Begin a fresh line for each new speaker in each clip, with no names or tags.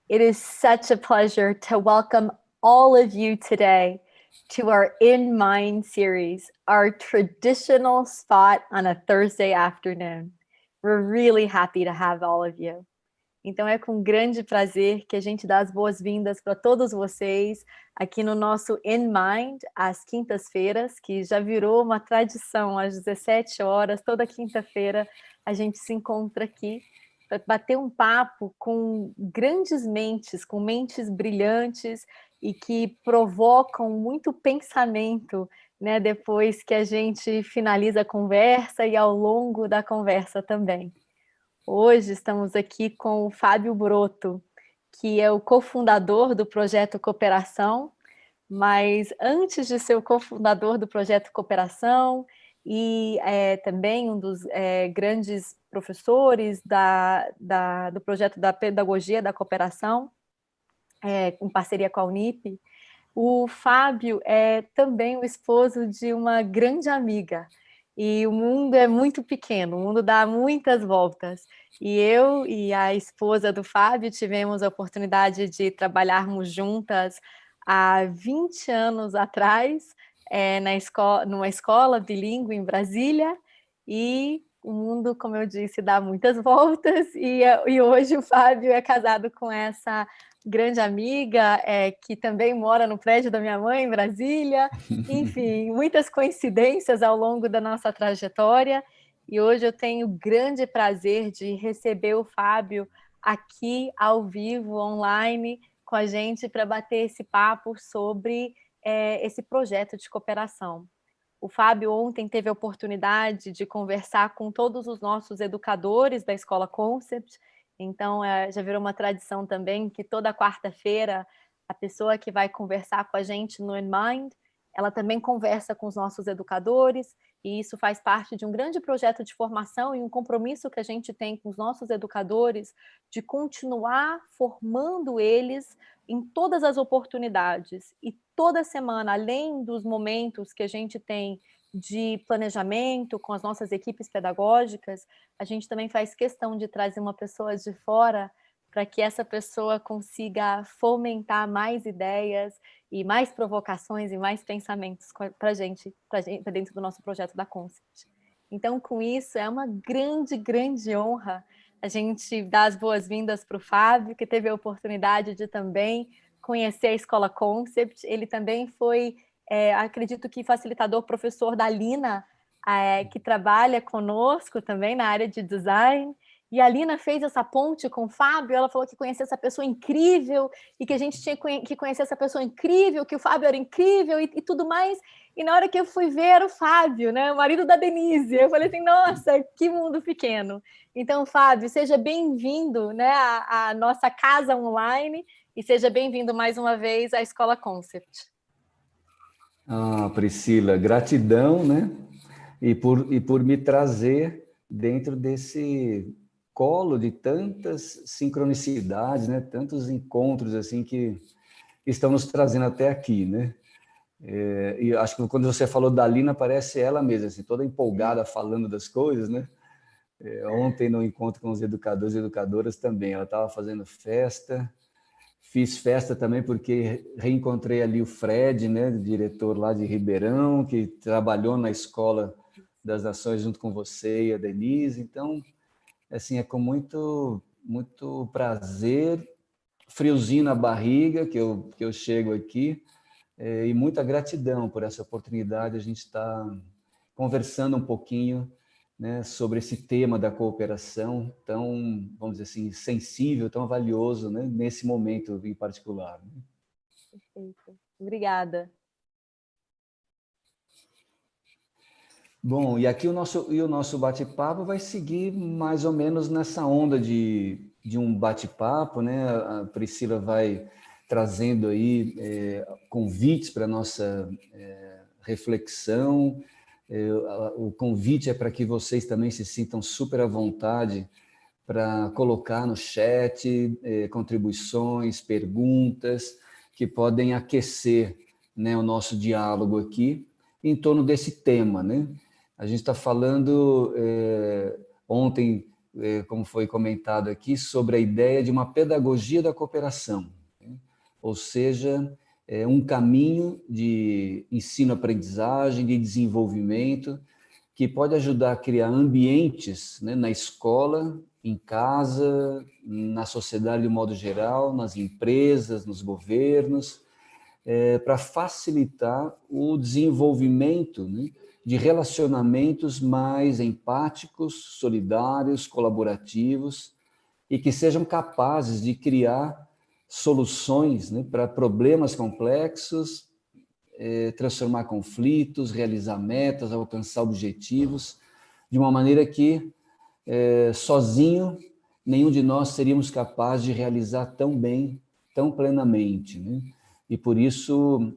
It is such a pleasure to welcome all of you today to our In Mind series, our traditional spot on a Thursday afternoon. We're really happy to have all of you. Então é com grande prazer que a gente dá as boas-vindas para todos vocês aqui no nosso In Mind, às quintas-feiras, que já virou uma tradição, às 17 horas, toda quinta-feira a gente se encontra aqui para bater um papo com grandes mentes, com mentes brilhantes e que provocam muito pensamento, né, depois que a gente finaliza a conversa e ao longo da conversa também. Hoje estamos aqui com o Fábio Broto, que é o cofundador do Projeto Cooperação, mas antes de ser o cofundador do Projeto Cooperação e também um dos grandes professores do projeto da Pedagogia da Cooperação, em parceria com a Unip, o Fábio é também o esposo de uma grande amiga. E o mundo é muito pequeno, o mundo dá muitas voltas. E eu e a esposa do Fábio tivemos a oportunidade de trabalharmos juntas há 20 anos atrás, numa escola bilíngue em Brasília, e o mundo, como eu disse, dá muitas voltas, e hoje o Fábio é casado com essa grande amiga, que também mora no prédio da minha mãe, em Brasília. Enfim, muitas coincidências ao longo da nossa trajetória. E hoje eu tenho o grande prazer de receber o Fábio aqui, ao vivo, online, com a gente, para bater esse papo sobre esse projeto de cooperação. O Fábio ontem teve a oportunidade de conversar com todos os nossos educadores da Escola Concept. Então, já virou uma tradição também que toda quarta-feira a pessoa que vai conversar com a gente no InMind, ela também conversa com os nossos educadores, e isso faz parte de um grande projeto de formação e um compromisso que a gente tem com os nossos educadores de continuar formando eles em todas as oportunidades. E toda semana, além dos momentos que a gente tem de planejamento com as nossas equipes pedagógicas, a gente também faz questão de trazer uma pessoa de fora para que essa pessoa consiga fomentar mais ideias e mais provocações e mais pensamentos para gente, para dentro do nosso projeto da Concept. Então, com isso, é uma grande, grande honra a gente dar as boas-vindas para o Fábio, que teve a oportunidade de também conhecer a Escola Concept. Ele também foi, acredito que facilitador, professor da Lina, que trabalha conosco também na área de design. E a Lina fez essa ponte com o Fábio, ela falou que conhecia essa pessoa incrível, e que a gente tinha que conhecer essa pessoa incrível, que o Fábio era incrível e tudo mais. E na hora que eu fui ver o Fábio, né, o marido da Denise, eu falei assim, nossa, que mundo pequeno. Então, Fábio, seja bem-vindo, né, à nossa casa online, e seja bem-vindo mais uma vez à Escola Concept.
Ah, Priscila, gratidão, né? E por me trazer dentro desse colo de tantas sincronicidades, né? Tantos encontros assim que estão nos trazendo até aqui, né? E acho que quando você falou da Lina, parece ela mesma, assim, toda empolgada falando das coisas, né? Ontem no encontro com os educadores e educadoras também, ela estava fazendo festa. Fiz festa também porque reencontrei ali o Fred, né, diretor lá de Ribeirão, que trabalhou na Escola das Nações junto com você e a Denise. Então, assim, é com muito prazer, friozinho na barriga que eu chego aqui, e muita gratidão por essa oportunidade. A gente está conversando um pouquinho, né, sobre esse tema da cooperação tão, vamos dizer assim, sensível, tão valioso, né, nesse momento em particular.
Perfeito. Obrigada.
Bom, e aqui o nosso bate-papo vai seguir mais ou menos nessa onda de um bate-papo, né? A Priscila vai trazendo aí convites para a nossa reflexão. O convite é para que vocês também se sintam super à vontade para colocar no chat contribuições, perguntas que podem aquecer, né, o nosso diálogo aqui em torno desse tema, né? A gente está falando, ontem como foi comentado aqui, sobre a ideia de uma pedagogia da cooperação, né? Ou seja, um caminho de ensino-aprendizagem, de desenvolvimento, que pode ajudar a criar ambientes, né, na escola, em casa, na sociedade de modo geral, nas empresas, nos governos, para facilitar o desenvolvimento, né, de relacionamentos mais empáticos, solidários, colaborativos, e que sejam capazes de criar soluções, né, para problemas complexos, transformar conflitos, realizar metas, alcançar objetivos, de uma maneira que, sozinho, nenhum de nós seríamos capazes de realizar tão bem, tão plenamente, né? E por isso,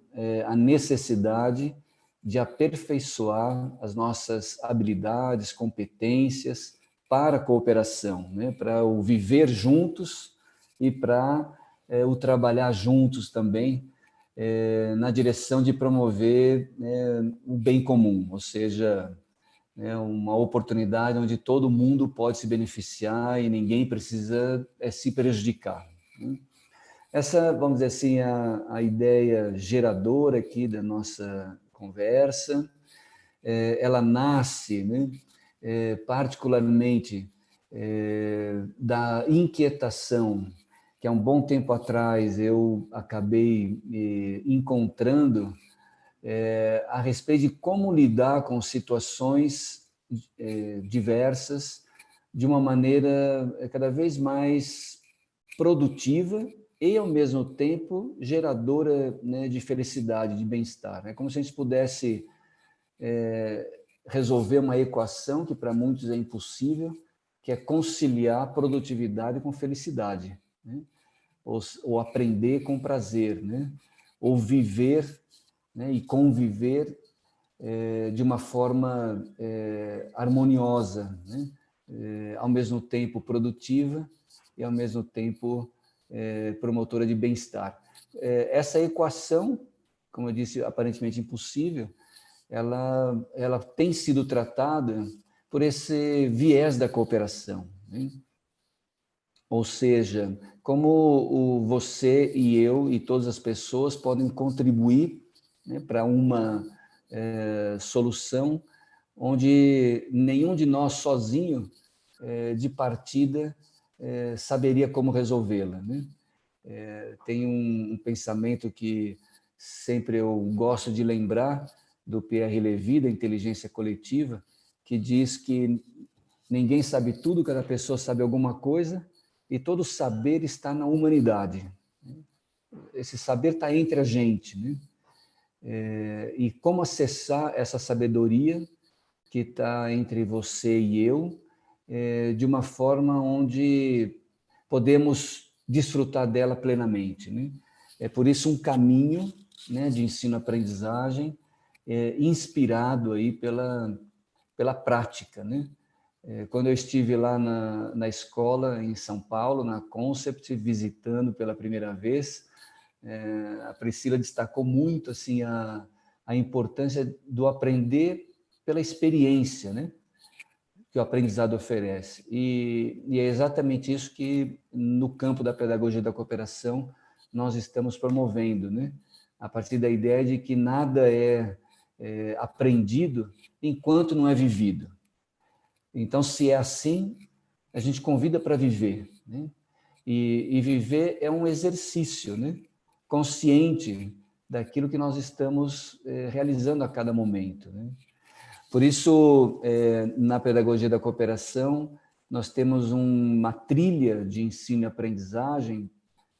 a necessidade de aperfeiçoar as nossas habilidades, competências para a cooperação, né? Para o viver juntos e para o trabalhar juntos também, na direção de promover, né, o bem comum, ou seja, né, uma oportunidade onde todo mundo pode se beneficiar e ninguém precisa se prejudicar, né? Essa, vamos dizer assim, a ideia geradora aqui da nossa conversa. Ela nasce, né, particularmente da inquietação que há um bom tempo atrás eu acabei encontrando a respeito de como lidar com situações diversas de uma maneira cada vez mais produtiva e, ao mesmo tempo, geradora, né, de felicidade, de bem-estar. É como se a gente pudesse resolver uma equação que para muitos é impossível, que é conciliar produtividade com felicidade, né? Ou aprender com prazer, né? Ou viver, né, e conviver de uma forma harmoniosa, né? Ao mesmo tempo produtiva e, ao mesmo tempo, promotora de bem-estar. Essa equação, como eu disse, aparentemente impossível, ela tem sido tratada por esse viés da cooperação, né? Ou seja, como você e eu e todas as pessoas podem contribuir, né, para uma solução onde nenhum de nós sozinho, de partida, saberia como resolvê-la, né? Tem um pensamento que sempre eu gosto de lembrar, do Pierre Levy, da inteligência coletiva, que diz que ninguém sabe tudo, cada pessoa sabe alguma coisa, e todo saber está na humanidade. Esse saber está entre a gente, né? E como acessar essa sabedoria que está entre você e eu, de uma forma onde podemos desfrutar dela plenamente, né? É por isso um caminho, né, de ensino-aprendizagem, inspirado aí pela prática, né? Quando eu estive lá na escola em São Paulo, na Concept, visitando pela primeira vez, a Priscila destacou muito assim a importância do aprender pela experiência, né, que o aprendizado oferece. E é exatamente isso que, no campo da pedagogia da cooperação, nós estamos promovendo, né? A partir da ideia de que nada é aprendido enquanto não é vivido. Então, se é assim, a gente convida para viver, né? E viver é um exercício, né, consciente daquilo que nós estamos realizando a cada momento, né? Por isso, na pedagogia da cooperação, nós temos uma trilha de ensino e aprendizagem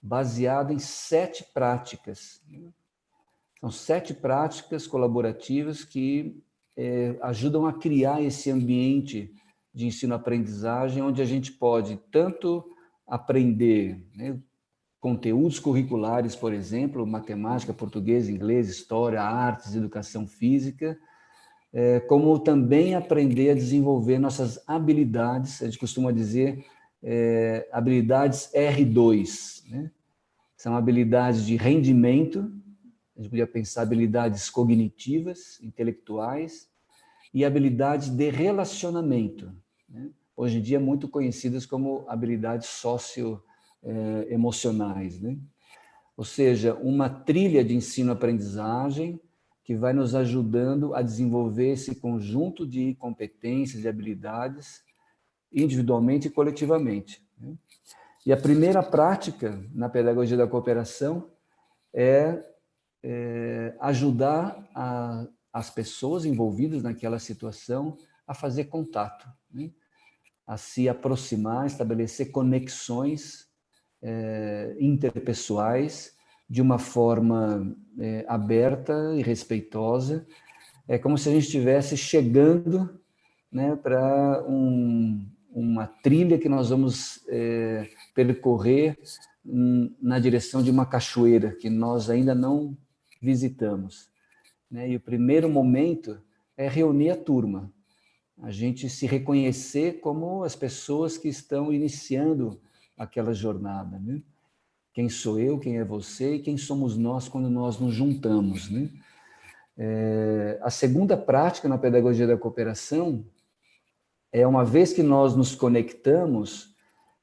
baseada em 7 práticas. São 7 práticas colaborativas que ajudam a criar esse ambiente de ensino-aprendizagem, onde a gente pode tanto aprender, né, conteúdos curriculares, por exemplo, matemática, português, inglês, história, artes, educação física, como também aprender a desenvolver nossas habilidades, a gente costuma dizer habilidades R2, né? São habilidades de rendimento, a gente podia pensar habilidades cognitivas, intelectuais, e habilidades de relacionamento, né? hoje em dia muito conhecidas como habilidades socioemocionais, né? Ou seja, uma trilha de ensino-aprendizagem que vai nos ajudando a desenvolver esse conjunto de competências e habilidades individualmente e coletivamente, né? E a primeira prática na pedagogia da cooperação é ajudar as pessoas envolvidas naquela situação a fazer contato, né? A se aproximar, estabelecer conexões interpessoais de uma forma aberta e respeitosa. É como se a gente estivesse chegando, né, para uma trilha que nós vamos percorrer na direção de uma cachoeira que nós ainda não visitamos, né? E o primeiro momento é reunir a turma, a gente se reconhecer como as pessoas que estão iniciando aquela jornada, né? Quem sou eu, quem é você e quem somos nós quando nós nos juntamos, né? A segunda prática na pedagogia da cooperação é, uma vez que nós nos conectamos,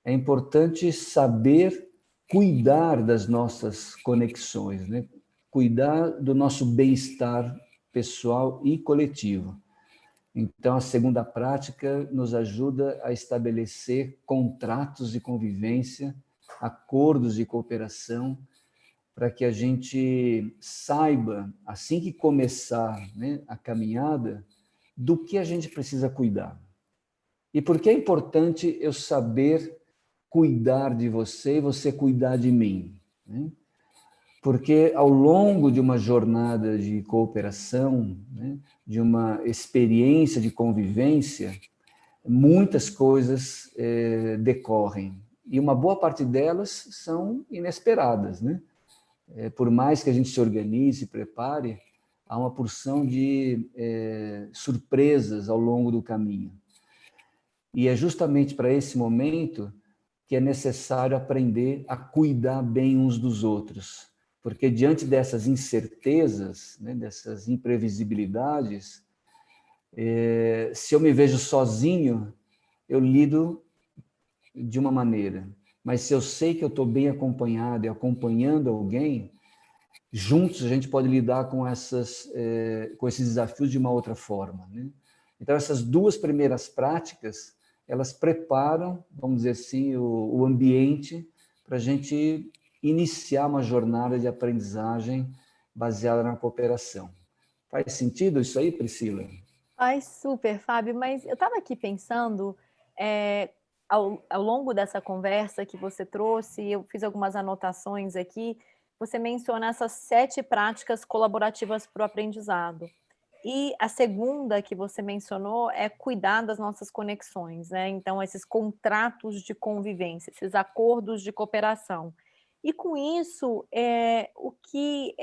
é importante saber cuidar das nossas conexões, né? Cuidar do nosso bem-estar pessoal e coletivo. Então, a segunda prática nos ajuda a estabelecer contratos de convivência, acordos de cooperação, para que a gente saiba, assim que começar, né, a caminhada, do que a gente precisa cuidar. E por que é importante eu saber cuidar de você e você cuidar de mim, né? Porque ao longo de uma jornada de cooperação, né, de uma experiência de convivência, muitas coisas decorrem. E uma boa parte delas são inesperadas, né? Por mais que a gente se organize, se prepare, há uma porção de surpresas ao longo do caminho. E é justamente para esse momento que é necessário aprender a cuidar bem uns dos outros. Porque diante dessas incertezas, né, dessas imprevisibilidades, se eu me vejo sozinho, eu lido de uma maneira. Mas se eu sei que eu estou bem acompanhado e acompanhando alguém, juntos a gente pode lidar com esses desafios de uma outra forma, né? Então, essas duas primeiras práticas, elas preparam, vamos dizer assim, o ambiente para a gente iniciar uma jornada de aprendizagem baseada na cooperação. Faz sentido isso aí, Priscila?
Faz super, Fábio, mas eu estava aqui pensando, ao longo dessa conversa que você trouxe, eu fiz algumas anotações aqui, você menciona essas 7 práticas colaborativas para o aprendizado. E a segunda que você mencionou é cuidar das nossas conexões, né? Então, esses contratos de convivência, esses acordos de cooperação. E com isso, o que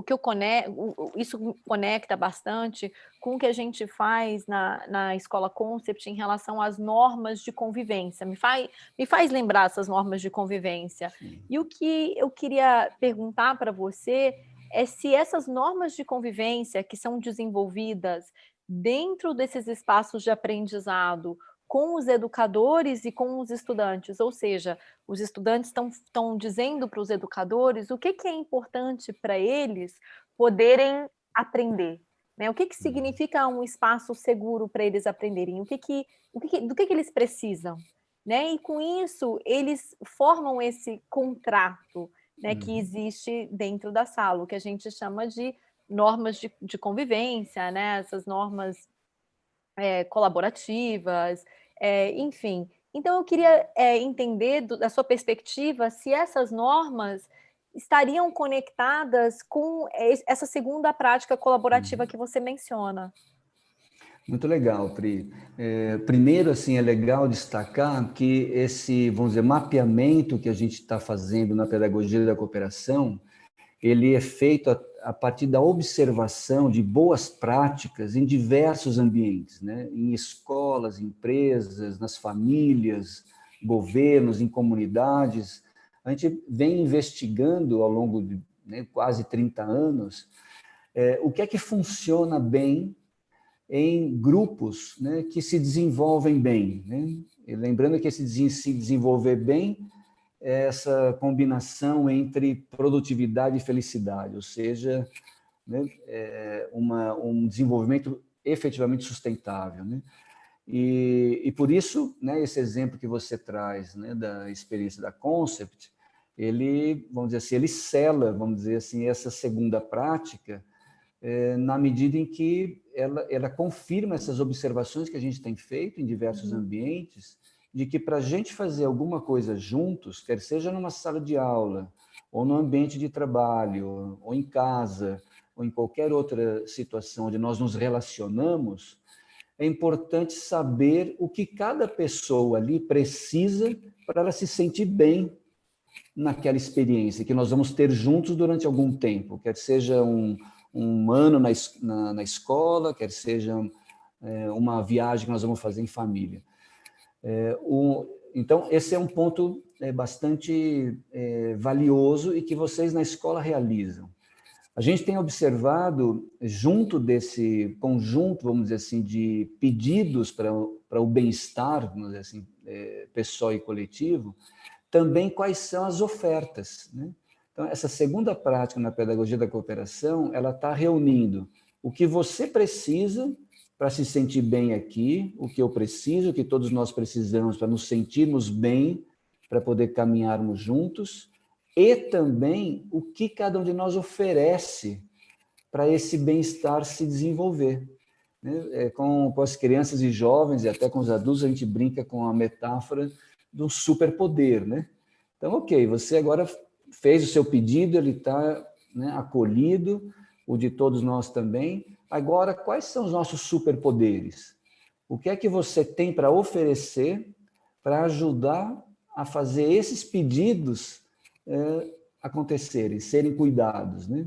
eu conecto, isso me conecta bastante com o que a gente faz na Escola Concept em relação às normas de convivência. Me faz lembrar essas normas de convivência.
Sim.
E o que eu queria perguntar para você é se essas normas de convivência que são desenvolvidas dentro desses espaços de aprendizado com os educadores e com os estudantes, ou seja, os estudantes estão dizendo para os educadores o que é importante para eles poderem aprender, né? O que significa um espaço seguro para eles aprenderem? Do que eles precisam, né? E com isso eles formam esse contrato, né, que existe dentro da sala, o que a gente chama de normas de convivência, né? Essas normas colaborativas, enfim. Então, eu queria entender, da sua perspectiva, se essas normas estariam conectadas com essa segunda prática colaborativa que você menciona.
Muito legal, Pri. Primeiro, assim, é legal destacar que esse, vamos dizer, mapeamento que a gente está fazendo na pedagogia da cooperação, ele é feito a partir da observação de boas práticas em diversos ambientes, né? Em escolas, empresas, nas famílias, governos, em comunidades. A gente vem investigando ao longo de, né, quase 30 anos o que é que funciona bem em grupos, né, que se desenvolvem bem, né? E lembrando que se desenvolver bem é essa combinação entre produtividade e felicidade, ou seja, né, um desenvolvimento efetivamente sustentável, né? E por isso, né, esse exemplo que você traz, né, da experiência da Concept, ele, vamos dizer assim, ele sela, vamos dizer assim, essa segunda prática, na medida em que ela confirma essas observações que a gente tem feito em diversos ambientes, de que para a gente fazer alguma coisa juntos, quer seja numa sala de aula, ou no ambiente de trabalho, ou em casa, ou em qualquer outra situação onde nós nos relacionamos, é importante saber o que cada pessoa ali precisa para ela se sentir bem naquela experiência que nós vamos ter juntos durante algum tempo, quer seja um ano na escola, quer seja uma viagem que nós vamos fazer em família. Então, esse é um ponto bastante valioso e que vocês na escola realizam. A gente tem observado, junto desse conjunto, vamos dizer assim, de pedidos para o bem-estar, vamos dizer assim, pessoal e coletivo, também quais são as ofertas, né? Então, essa segunda prática na pedagogia da cooperação, ela está reunindo o que você precisa para se sentir bem aqui, o que eu preciso, o que todos nós precisamos para nos sentirmos bem, para poder caminharmos juntos, e também o que cada um de nós oferece para esse bem-estar se desenvolver. Com as crianças e jovens, e até com os adultos, a gente brinca com a metáfora do superpoder, né? Então, ok, você agora fez o seu pedido, ele está, né, acolhido, o de todos nós também. Agora, quais são os nossos superpoderes? O que é que você tem para oferecer para ajudar a fazer esses pedidos acontecerem, serem cuidados, né?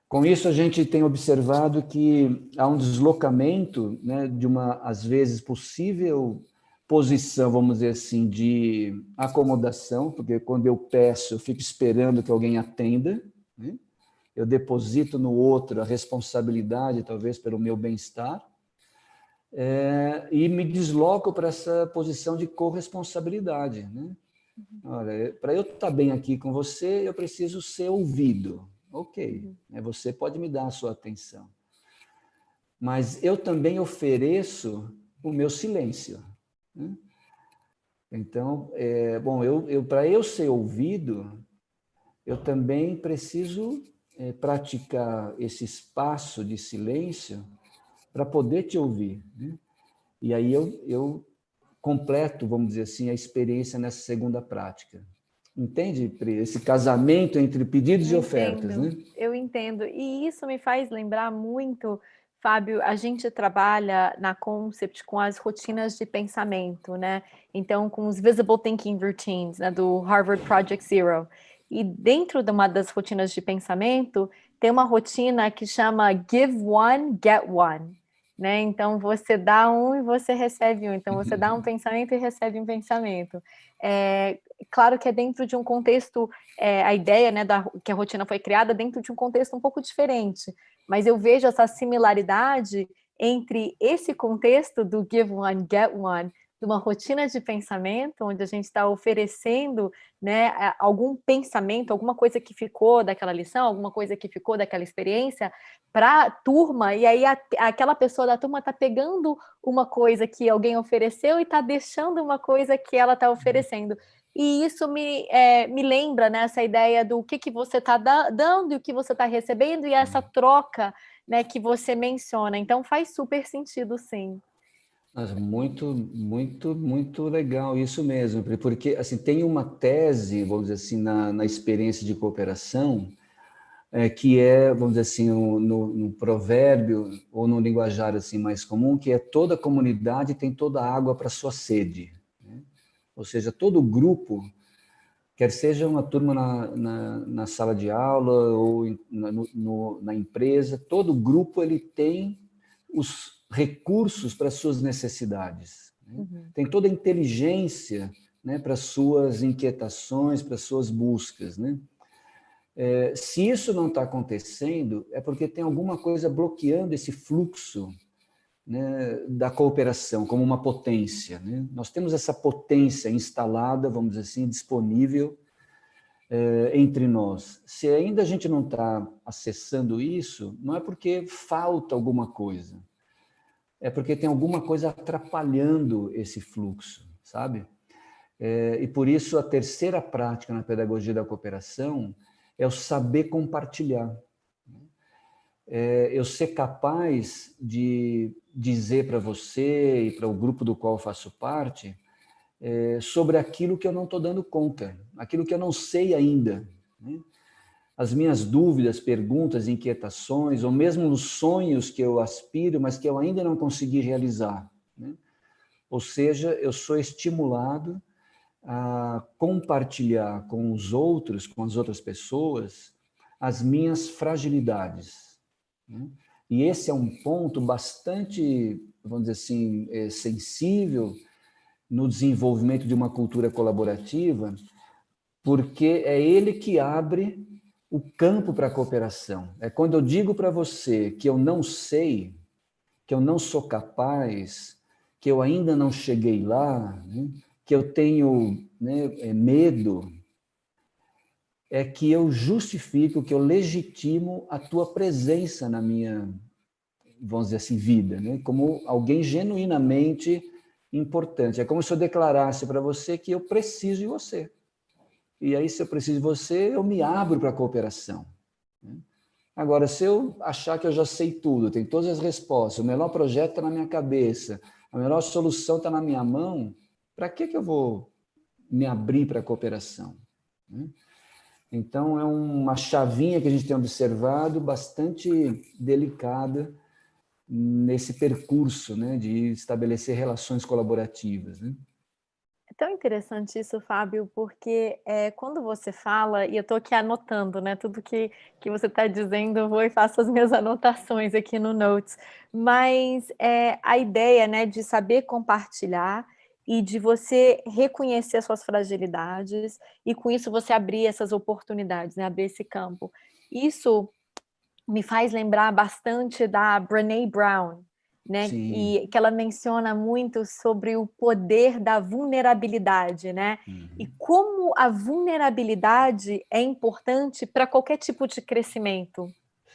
Com isso, a gente tem observado que há um deslocamento, né, de uma, às vezes, possível posição, vamos dizer assim, de acomodação, porque quando eu peço, eu fico esperando que alguém atenda, né? Eu deposito no outro a responsabilidade, talvez, pelo meu bem-estar, e me desloco para essa posição de corresponsabilidade, né? Olha, para eu estar bem aqui com você, eu preciso ser ouvido. Ok, você pode me dar a sua atenção. Mas eu também ofereço o meu silêncio, né? Então, bom, para eu ser ouvido, eu também preciso praticar esse espaço de silêncio para poder te ouvir, né? E aí eu completo, vamos dizer assim, a experiência nessa segunda prática. Entende, Pri? Esse casamento entre pedidos e ofertas, né?
Eu entendo. E isso me faz lembrar muito, Fábio, a gente trabalha na Concept com as rotinas de pensamento, né? Então, com os Visible Thinking Routines, né, do Harvard Project Zero. E dentro de uma das rotinas de pensamento, tem uma rotina que chama Give One, Get One. Né? Então, você dá um e você recebe um. Então, você dá um pensamento e recebe um pensamento. Claro que é dentro de um contexto, a ideia, né, que a rotina foi criada dentro de um contexto um pouco diferente, mas eu vejo essa similaridade entre esse contexto do Give One, Get One, de uma rotina de pensamento, onde a gente está oferecendo, né, algum pensamento, alguma coisa que ficou daquela lição, alguma coisa que ficou daquela experiência, para a turma, e aí aquela pessoa da turma está pegando uma coisa que alguém ofereceu e está deixando uma coisa que ela está oferecendo. E isso me lembra, né, essa ideia do que você está dando e o que você está recebendo, e essa troca, né, que você menciona. Então, faz super sentido, sim.
Mas muito, muito, muito legal isso mesmo, porque assim, tem uma tese, vamos dizer assim, na experiência de cooperação, que vamos dizer assim, no provérbio ou no linguajar assim mais comum, que é toda comunidade tem toda a água para sua sede, né? Ou seja, todo grupo, quer seja uma turma na sala de aula ou na empresa, todo grupo ele tem os recursos para suas necessidades, né? Tem toda a inteligência, né, para suas inquietações, para suas buscas, né? Se isso não está acontecendo, é porque tem alguma coisa bloqueando esse fluxo né, da cooperação como uma potência, né? Nós temos essa potência instalada, vamos dizer assim, disponível entre nós. Se ainda a gente não está acessando isso, não é porque falta alguma coisa, é porque tem alguma coisa atrapalhando esse fluxo, sabe? E por isso a terceira prática na pedagogia da cooperação é o saber compartilhar. Eu ser capaz de dizer para você e para o grupo do qual eu faço parte sobre aquilo que eu não estou dando conta, aquilo que eu não sei ainda, né? As minhas dúvidas, perguntas, inquietações, ou mesmo os sonhos que eu aspiro, mas que eu ainda não consegui realizar, né? Ou seja, eu sou estimulado a compartilhar com os outros, com as outras pessoas, as minhas fragilidades, né? E esse é um ponto bastante, vamos dizer assim, sensível no desenvolvimento de uma cultura colaborativa, porque é ele que abre o campo para a cooperação. É quando eu digo para você que eu não sei, que eu não sou capaz, que eu ainda não cheguei lá, né, que eu tenho, né, medo, é que eu justifico, que eu legitimo a tua presença na minha, vamos dizer assim, vida, né, como alguém genuinamente importante. É como se eu declarasse para você que eu preciso de você. E aí, se eu preciso de você, eu me abro para a cooperação. Agora, se eu achar que eu já sei tudo, tenho todas as respostas, o melhor projeto está na minha cabeça, a melhor solução está na minha mão, para que eu vou me abrir para a cooperação? Então, é uma chavinha que a gente tem observado bastante delicada nesse percurso, né, de estabelecer relações colaborativas, né?
É tão interessante isso, Fábio, porque, quando você fala e eu estou aqui anotando, né, tudo que você está dizendo, eu vou e faço as minhas anotações aqui no Notes, mas, a ideia, né, de saber compartilhar e de você reconhecer as suas fragilidades e com isso você abrir essas oportunidades, né, abrir esse campo. Isso me faz lembrar bastante da Brené Brown, né,
Sim.
e que ela menciona muito sobre o poder da vulnerabilidade, né, e como a vulnerabilidade é importante para qualquer tipo de crescimento.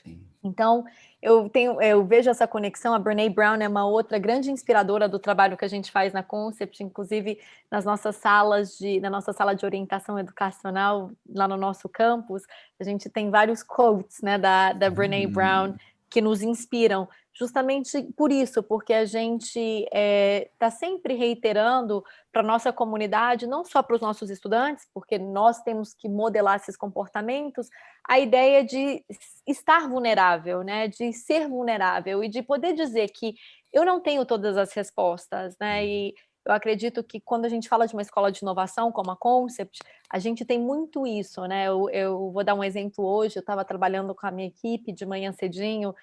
Sim.
Então, eu vejo essa conexão, a Brené Brown é uma outra grande inspiradora do trabalho que a gente faz na Concept, inclusive na nossa sala de orientação educacional, lá no nosso campus, a gente tem vários quotes, né, da Brené Brown que nos inspiram, justamente por isso, porque a gente está sempre reiterando para a nossa comunidade, não só para os nossos estudantes, porque nós temos que modelar esses comportamentos, a ideia de estar vulnerável, né? De ser vulnerável e de poder dizer que eu não tenho todas as respostas, né? E eu acredito que quando a gente fala de uma escola de inovação como a Concept, a gente tem muito isso, né? Eu vou dar um exemplo hoje, eu estava trabalhando com a minha equipe de manhã cedinho,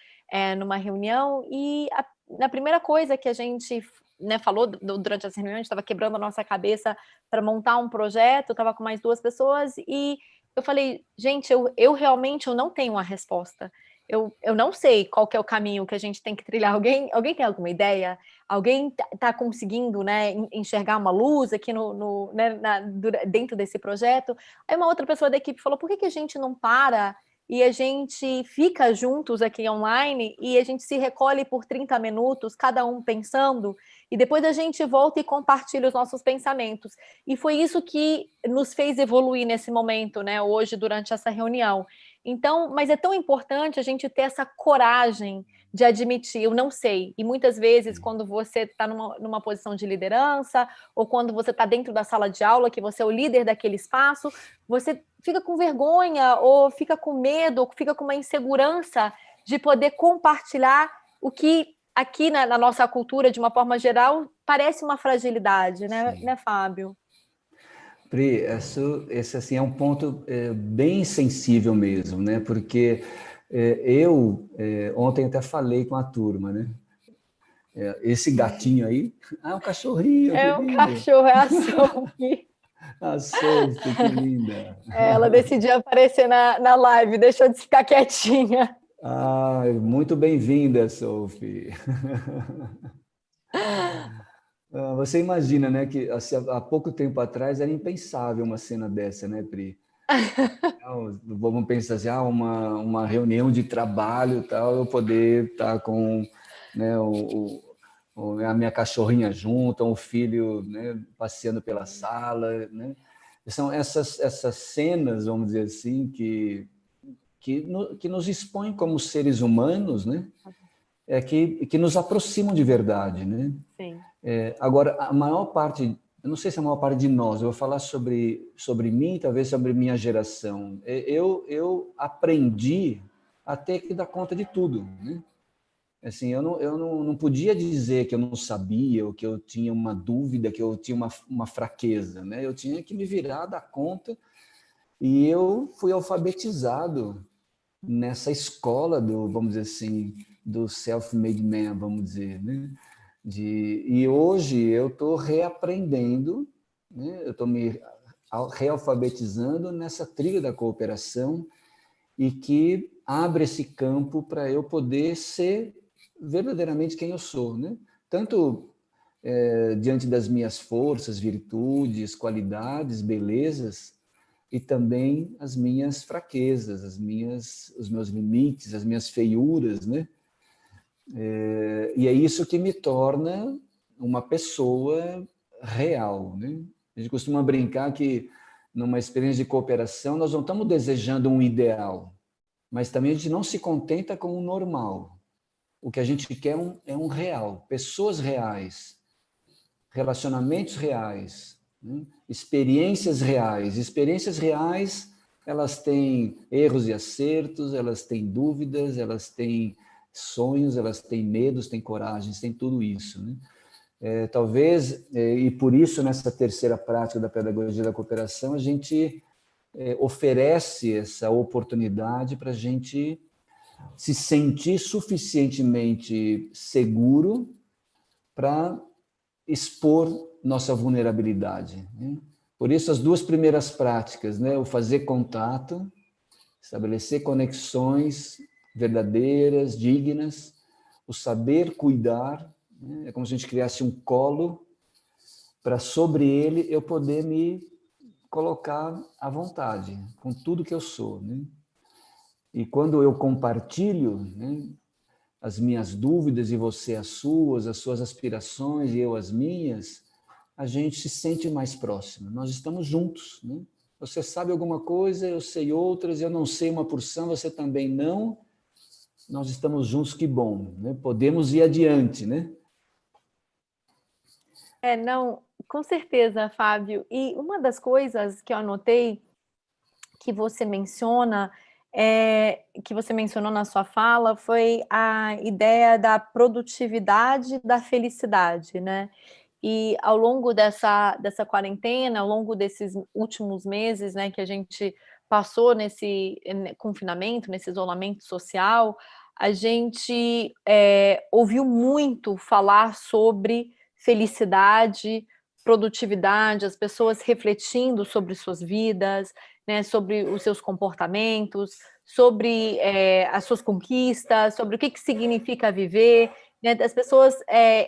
numa reunião, e na primeira coisa que a gente, né, falou durante essa reunião, a gente estava quebrando a nossa cabeça para montar um projeto, estava com mais duas pessoas, e eu falei, gente, eu realmente eu não tenho a resposta. Eu não sei qual que é o caminho que a gente tem que trilhar. Alguém tem alguma ideia? Alguém tá conseguindo, né, enxergar uma luz aqui né, dentro desse projeto? Aí uma outra pessoa da equipe falou, por que a gente não para e a gente fica juntos aqui online e a gente se recolhe por 30 minutos, cada um pensando, e depois a gente volta e compartilha os nossos pensamentos. E foi isso que nos fez evoluir nesse momento, né, hoje, durante essa reunião. Então, mas é tão importante a gente ter essa coragem de admitir, eu não sei. E muitas vezes, quando você está numa posição de liderança, ou quando você está dentro da sala de aula, que você é o líder daquele espaço, você fica com vergonha, ou fica com medo, ou fica com uma insegurança de poder compartilhar o que aqui na nossa cultura, de uma forma geral, parece uma fragilidade, né, Fábio?
Pri, esse assim, é um ponto bem sensível mesmo, né? Porque eu ontem até falei com a turma, né? Esse gatinho aí, é um cachorrinho, que
É um
lindo.
cachorro, é a Sophie.
A Sophie, que linda.
Ela decidiu aparecer na live, deixou de ficar quietinha.
Ah, muito bem-vinda, Sophie. Você imagina, né, que assim, há pouco tempo atrás era impensável uma cena dessa, né, Pri? Então, vamos pensar assim, uma reunião de trabalho, e tal, eu poder estar com, né, a minha cachorrinha junto, o filho, né, passeando pela sala, né? São essas cenas, vamos dizer assim, que nos expõem como seres humanos, né? Que nos aproximam de verdade, né?
Sim.
Agora, a maior parte, eu não sei se a maior parte de nós, eu vou falar sobre mim, talvez sobre minha geração. Eu aprendi a ter que dar conta de tudo, né? Assim, eu não podia dizer que eu não sabia, ou que eu tinha uma dúvida, que eu tinha uma fraqueza, né? Eu tinha que me virar, dar conta, e eu fui alfabetizado nessa escola vamos dizer assim, do self-made man, vamos dizer, né? E hoje eu estou reaprendendo, né? Eu estou me realfabetizando nessa trilha da cooperação e que abre esse campo para eu poder ser verdadeiramente quem eu sou, né? Tanto diante das minhas forças, virtudes, qualidades, belezas, e também as minhas fraquezas, os meus limites, as minhas feiuras, né? E é isso que me torna uma pessoa real, né? A gente costuma brincar que numa experiência de cooperação nós não estamos desejando um ideal, mas também a gente não se contenta com o normal. O que a gente quer é um real, pessoas reais, relacionamentos reais, né? Experiências reais. Experiências reais, elas têm erros e acertos, elas têm dúvidas, elas têm sonhos, elas têm medos, têm coragens, têm tudo isso, né? Talvez, e por isso nessa terceira prática da pedagogia da cooperação, a gente oferece essa oportunidade para a gente se sentir suficientemente seguro para expor nossa vulnerabilidade, né? Por isso, as duas primeiras práticas, né? O fazer contato, estabelecer conexões verdadeiras, dignas, o saber cuidar, né? É como se a gente criasse um colo para sobre ele eu poder me colocar à vontade, com tudo que eu sou, né? E quando eu compartilho, né, as minhas dúvidas e você as suas aspirações e eu as minhas, a gente se sente mais próximo. Nós estamos juntos, né? Você sabe alguma coisa, eu sei outras, eu não sei uma porção, você também não. Nós estamos juntos, que bom, né? Podemos ir adiante, né?
Não, com certeza, Fábio. E uma das coisas que eu anotei que você menciona, que você mencionou na sua fala, foi a ideia da produtividade da felicidade, né? E ao longo dessa quarentena, ao longo desses últimos meses, né, que a gente passou nesse confinamento, nesse isolamento social, a gente ouviu muito falar sobre felicidade, produtividade, as pessoas refletindo sobre suas vidas, né, sobre os seus comportamentos, sobre as suas conquistas, sobre o que significa viver, né? As pessoas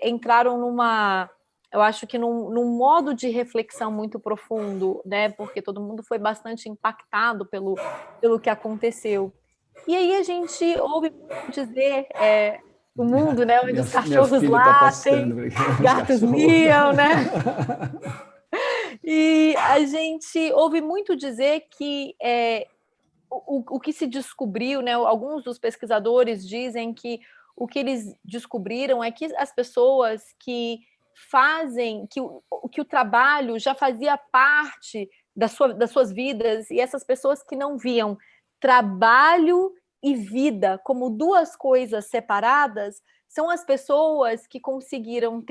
entraram eu acho que num modo de reflexão muito profundo, né? Porque todo mundo foi bastante impactado pelo que aconteceu. E aí a gente ouve muito dizer o mundo, né? Onde os
Minha
cachorros
filha está
latem,
passando,
os
os
gatos
cachorros.
miam, né? E a gente ouve muito dizer que o que se descobriu, né? Alguns dos pesquisadores dizem que o que eles descobriram é que as pessoas que fazem, que o trabalho já fazia parte das suas vidas, e essas pessoas que não viam trabalho e vida como duas coisas separadas, são as pessoas que conseguiram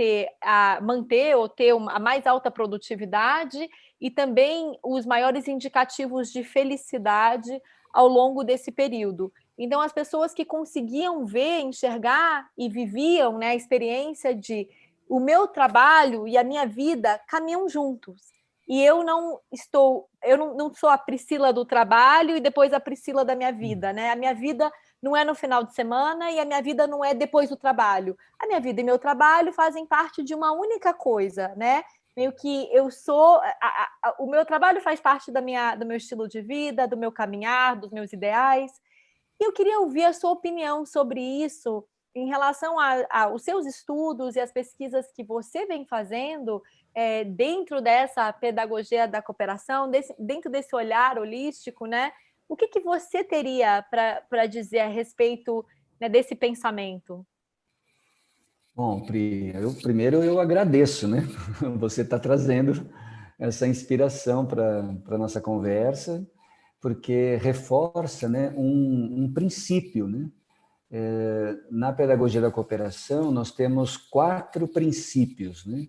manter ou ter a mais alta produtividade e também os maiores indicativos de felicidade ao longo desse período. Então, as pessoas que conseguiam ver, enxergar e viviam, né, a experiência de o meu trabalho e a minha vida caminham juntos. e eu não sou a Priscila do trabalho e depois a Priscila da minha vida, né? A minha vida não é no final de semana e a minha vida não é depois do trabalho. A minha vida e meu trabalho fazem parte de uma única coisa, né? Meio que eu sou... o meu trabalho faz parte do meu estilo de vida, do meu caminhar, dos meus ideais. E eu queria ouvir a sua opinião sobre isso em relação aos seus estudos e as pesquisas que você vem fazendo dentro dessa pedagogia da cooperação, dentro desse olhar holístico, né? O que você teria para dizer a respeito, né, desse pensamento?
Bom, Pri, primeiro eu agradeço, né? Você está trazendo essa inspiração para a nossa conversa, porque reforça, né, um princípio, né? Na pedagogia da cooperação, nós temos 4 princípios, né?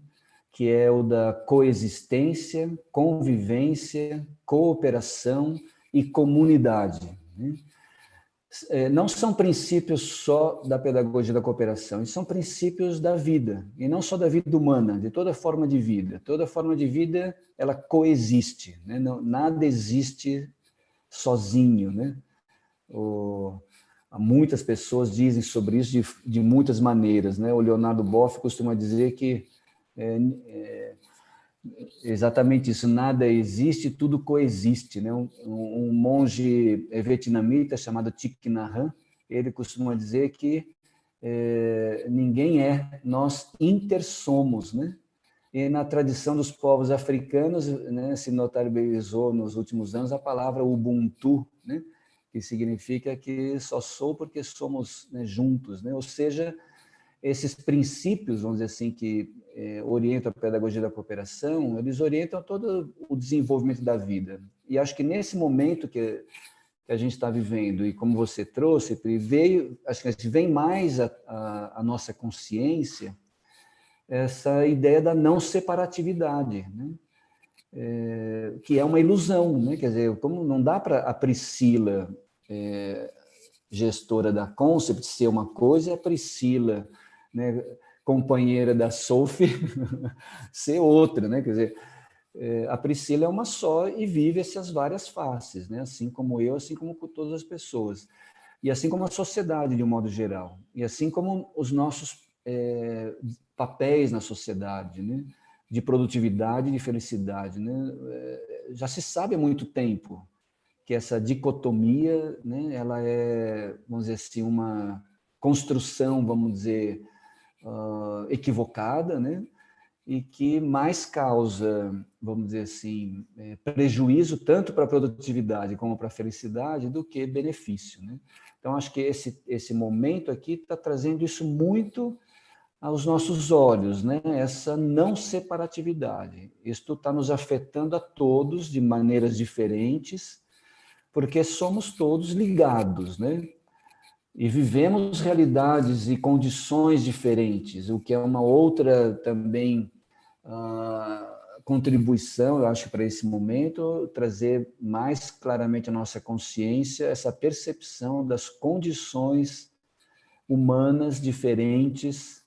Que é o da coexistência, convivência, cooperação e comunidade, né? Não são princípios só da pedagogia da cooperação, eles são princípios da vida, e não só da vida humana, de toda forma de vida. Toda forma de vida, ela coexiste, né? Não, nada existe sozinho, né? Muitas pessoas dizem sobre isso de muitas maneiras, né? O Leonardo Boff costuma dizer que exatamente isso, nada existe, tudo coexiste, né? Um monge vietnamita chamado Thich Nhat Hanh, ele costuma dizer que ninguém é, nós intersomos, né? E na tradição dos povos africanos, né, se notabilizou nos últimos anos a palavra Ubuntu, né? Que significa que só sou porque somos, né, juntos, né? Ou seja, esses princípios, vamos dizer assim, que orientam a pedagogia da cooperação, eles orientam todo o desenvolvimento da vida. E acho que nesse momento que a gente está vivendo, e como você trouxe, veio, acho que vem mais a nossa consciência essa ideia da não separatividade, né? Que é uma ilusão, né? Quer dizer, como não dá para a Priscila, gestora da Concept, ser uma coisa, e a Priscila, né, companheira da Sophie, ser outra, né? Quer dizer, a Priscila é uma só e vive essas várias faces, né? Assim como eu, assim como com todas as pessoas. E assim como a sociedade, de um modo geral. E assim como os nossos papéis na sociedade, né? De produtividade e de felicidade, né? Já se sabe há muito tempo que essa dicotomia, né? Ela é, vamos dizer assim, uma construção, vamos dizer, equivocada, né? E que mais causa, vamos dizer assim, prejuízo tanto para a produtividade como para a felicidade do que benefício, né? Então, acho que esse momento aqui está trazendo isso muito aos nossos olhos, né? Essa não separatividade. Isto está nos afetando a todos de maneiras diferentes, porque somos todos ligados, né? E vivemos realidades e condições diferentes, o que é uma outra também contribuição, eu acho, para esse momento, trazer mais claramente a nossa consciência, essa percepção das condições humanas diferentes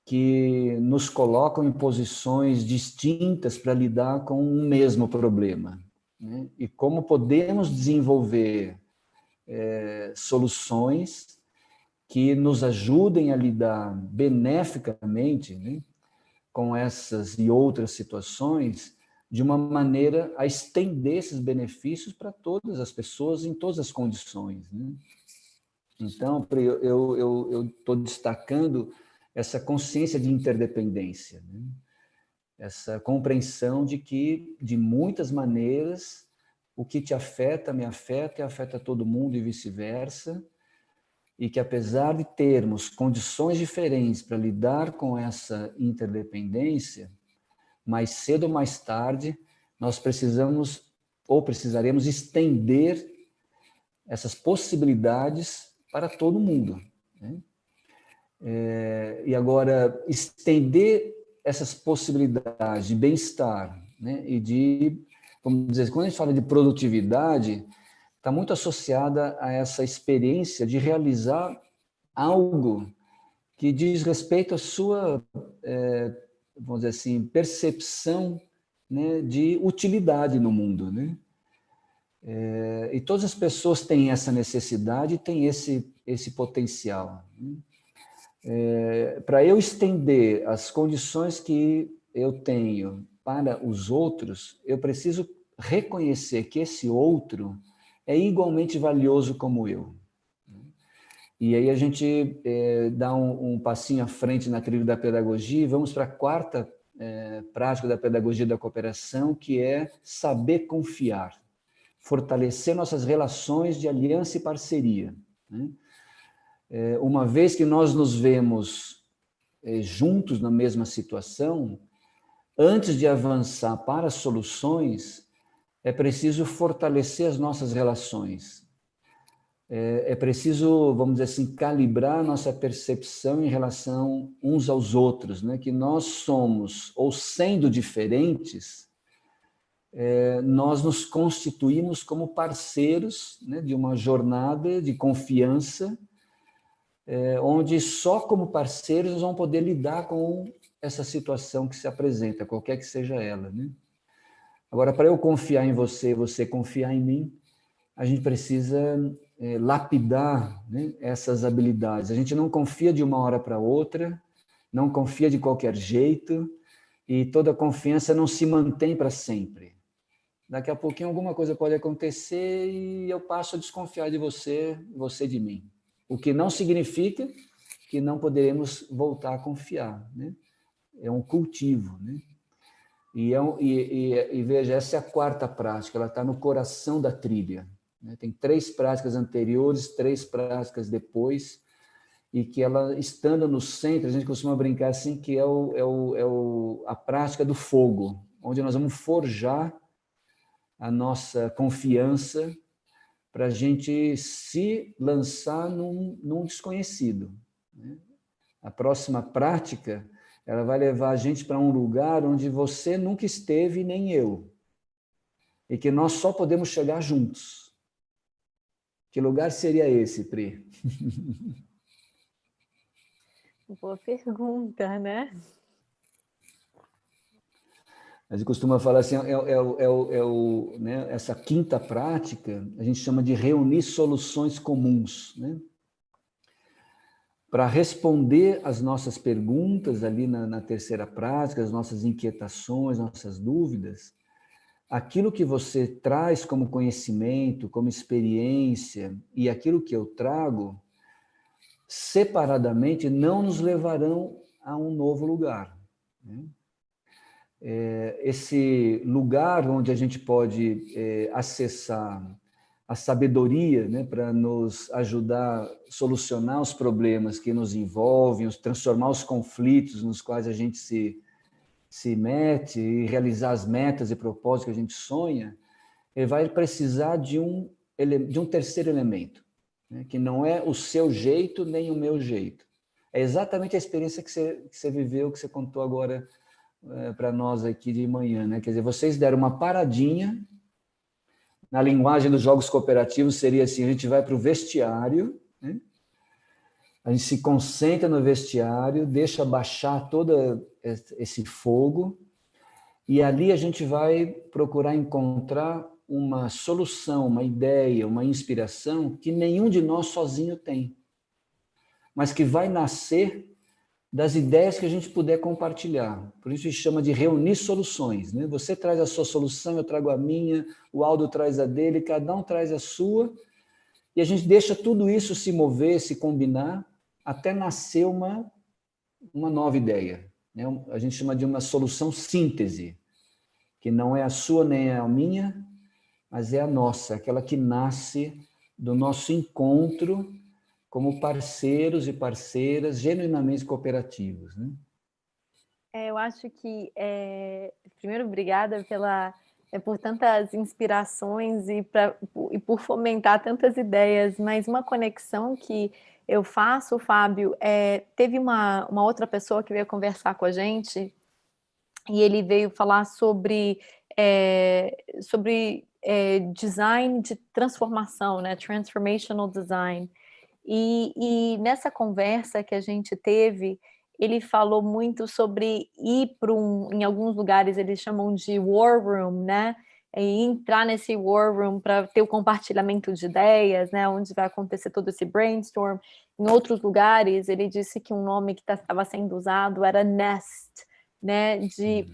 que nos colocam em posições distintas para lidar com um mesmo problema, né? E como podemos desenvolver soluções que nos ajudem a lidar beneficamente, né, com essas e outras situações, de uma maneira a estender esses benefícios para todas as pessoas em todas as condições, né? Então, eu estou destacando essa consciência de interdependência, né? Essa compreensão de que, de muitas maneiras, o que te afeta, me afeta e afeta todo mundo e vice-versa, e que, apesar de termos condições diferentes para lidar com essa interdependência, mais cedo ou mais tarde, nós precisamos ou precisaremos estender essas possibilidades para todo mundo, né? E agora, estender essas possibilidades de bem-estar, né? E de, vamos dizer, quando a gente fala de produtividade, está muito associada a essa experiência de realizar algo que diz respeito à sua, vamos dizer assim, percepção né, de utilidade no mundo, né? E todas as pessoas têm essa necessidade, têm esse potencial, né? Para eu estender as condições que eu tenho para os outros, eu preciso reconhecer que esse outro é igualmente valioso como eu. E aí a gente dá um passinho à frente na trilha da pedagogia e vamos para a quarta prática da pedagogia da cooperação, que é saber confiar, fortalecer nossas relações de aliança e parceria, né? Uma vez que nós nos vemos juntos na mesma situação, antes de avançar para soluções, é preciso fortalecer as nossas relações. É preciso, vamos dizer assim, calibrar nossa percepção em relação uns aos outros, né? Que nós somos, ou sendo diferentes, nós nos constituímos como parceiros, né, de uma jornada de confiança, onde só como parceiros nós vamos poder lidar com essa situação que se apresenta, qualquer que seja ela, né? Agora, para eu confiar em você, você confiar em mim, a gente precisa lapidar, né, essas habilidades. A gente não confia de uma hora para outra, não confia de qualquer jeito, e toda confiança não se mantém para sempre. Daqui a pouquinho alguma coisa pode acontecer e eu passo a desconfiar de você, você de mim. O que não significa que não poderemos voltar a confiar, né? É um cultivo, né? E veja, essa é a quarta prática, ela está no coração da trilha, né? Tem 3 práticas anteriores, 3 práticas depois, e que ela, estando no centro, a gente costuma brincar assim, que a prática do fogo, onde nós vamos forjar a nossa confiança para a gente se lançar num desconhecido, né? A próxima prática, ela vai levar a gente para um lugar onde você nunca esteve, nem eu, e que nós só podemos chegar juntos. Que lugar seria esse, Pri?
Boa pergunta, né?
A gente costuma falar assim, né, essa quinta prática, a gente chama de reunir soluções comuns, né? Para responder às nossas perguntas ali na terceira prática, as nossas inquietações, nossas dúvidas, aquilo que você traz como conhecimento, como experiência, e aquilo que eu trago, separadamente, não nos levarão a um novo lugar, né? Esse lugar onde a gente pode acessar a sabedoria, né, para nos ajudar a solucionar os problemas que nos envolvem, transformar os conflitos nos quais a gente se mete e realizar as metas e propósitos que a gente sonha, ele vai precisar de um terceiro elemento, né, que não é o seu jeito nem o meu jeito. É exatamente a experiência que você viveu, que você contou agora para nós aqui de manhã, né? Quer dizer, vocês deram uma paradinha. Na linguagem dos jogos cooperativos seria assim, a gente vai para o vestiário, né? A gente se concentra no vestiário, deixa baixar todo esse fogo, e ali a gente vai procurar encontrar uma solução, uma ideia, uma inspiração que nenhum de nós sozinho tem, mas que vai nascer das ideias que a gente puder compartilhar. Por isso se chama de reunir soluções, né? Você traz a sua solução, eu trago a minha, o Aldo traz a dele, cada um traz a sua, e a gente deixa tudo isso se mover, se combinar, até nascer uma nova ideia, né? A gente chama de uma solução síntese, que não é a sua nem a minha, mas é a nossa, aquela que nasce do nosso encontro como parceiros e parceiras genuinamente cooperativos, né?
Eu acho que, primeiro, obrigada por tantas inspirações e por fomentar tantas ideias, mas uma conexão que eu faço, Fábio, teve uma outra pessoa que veio conversar com a gente e ele veio falar sobre design de transformação, né? Transformational design. E nessa conversa que a gente teve, ele falou muito sobre ir para em alguns lugares eles chamam de war room, né? E entrar nesse war room para ter o compartilhamento de ideias, né? Onde vai acontecer todo esse brainstorm. Em outros lugares, ele disse que um nome que estava sendo usado era nest, né?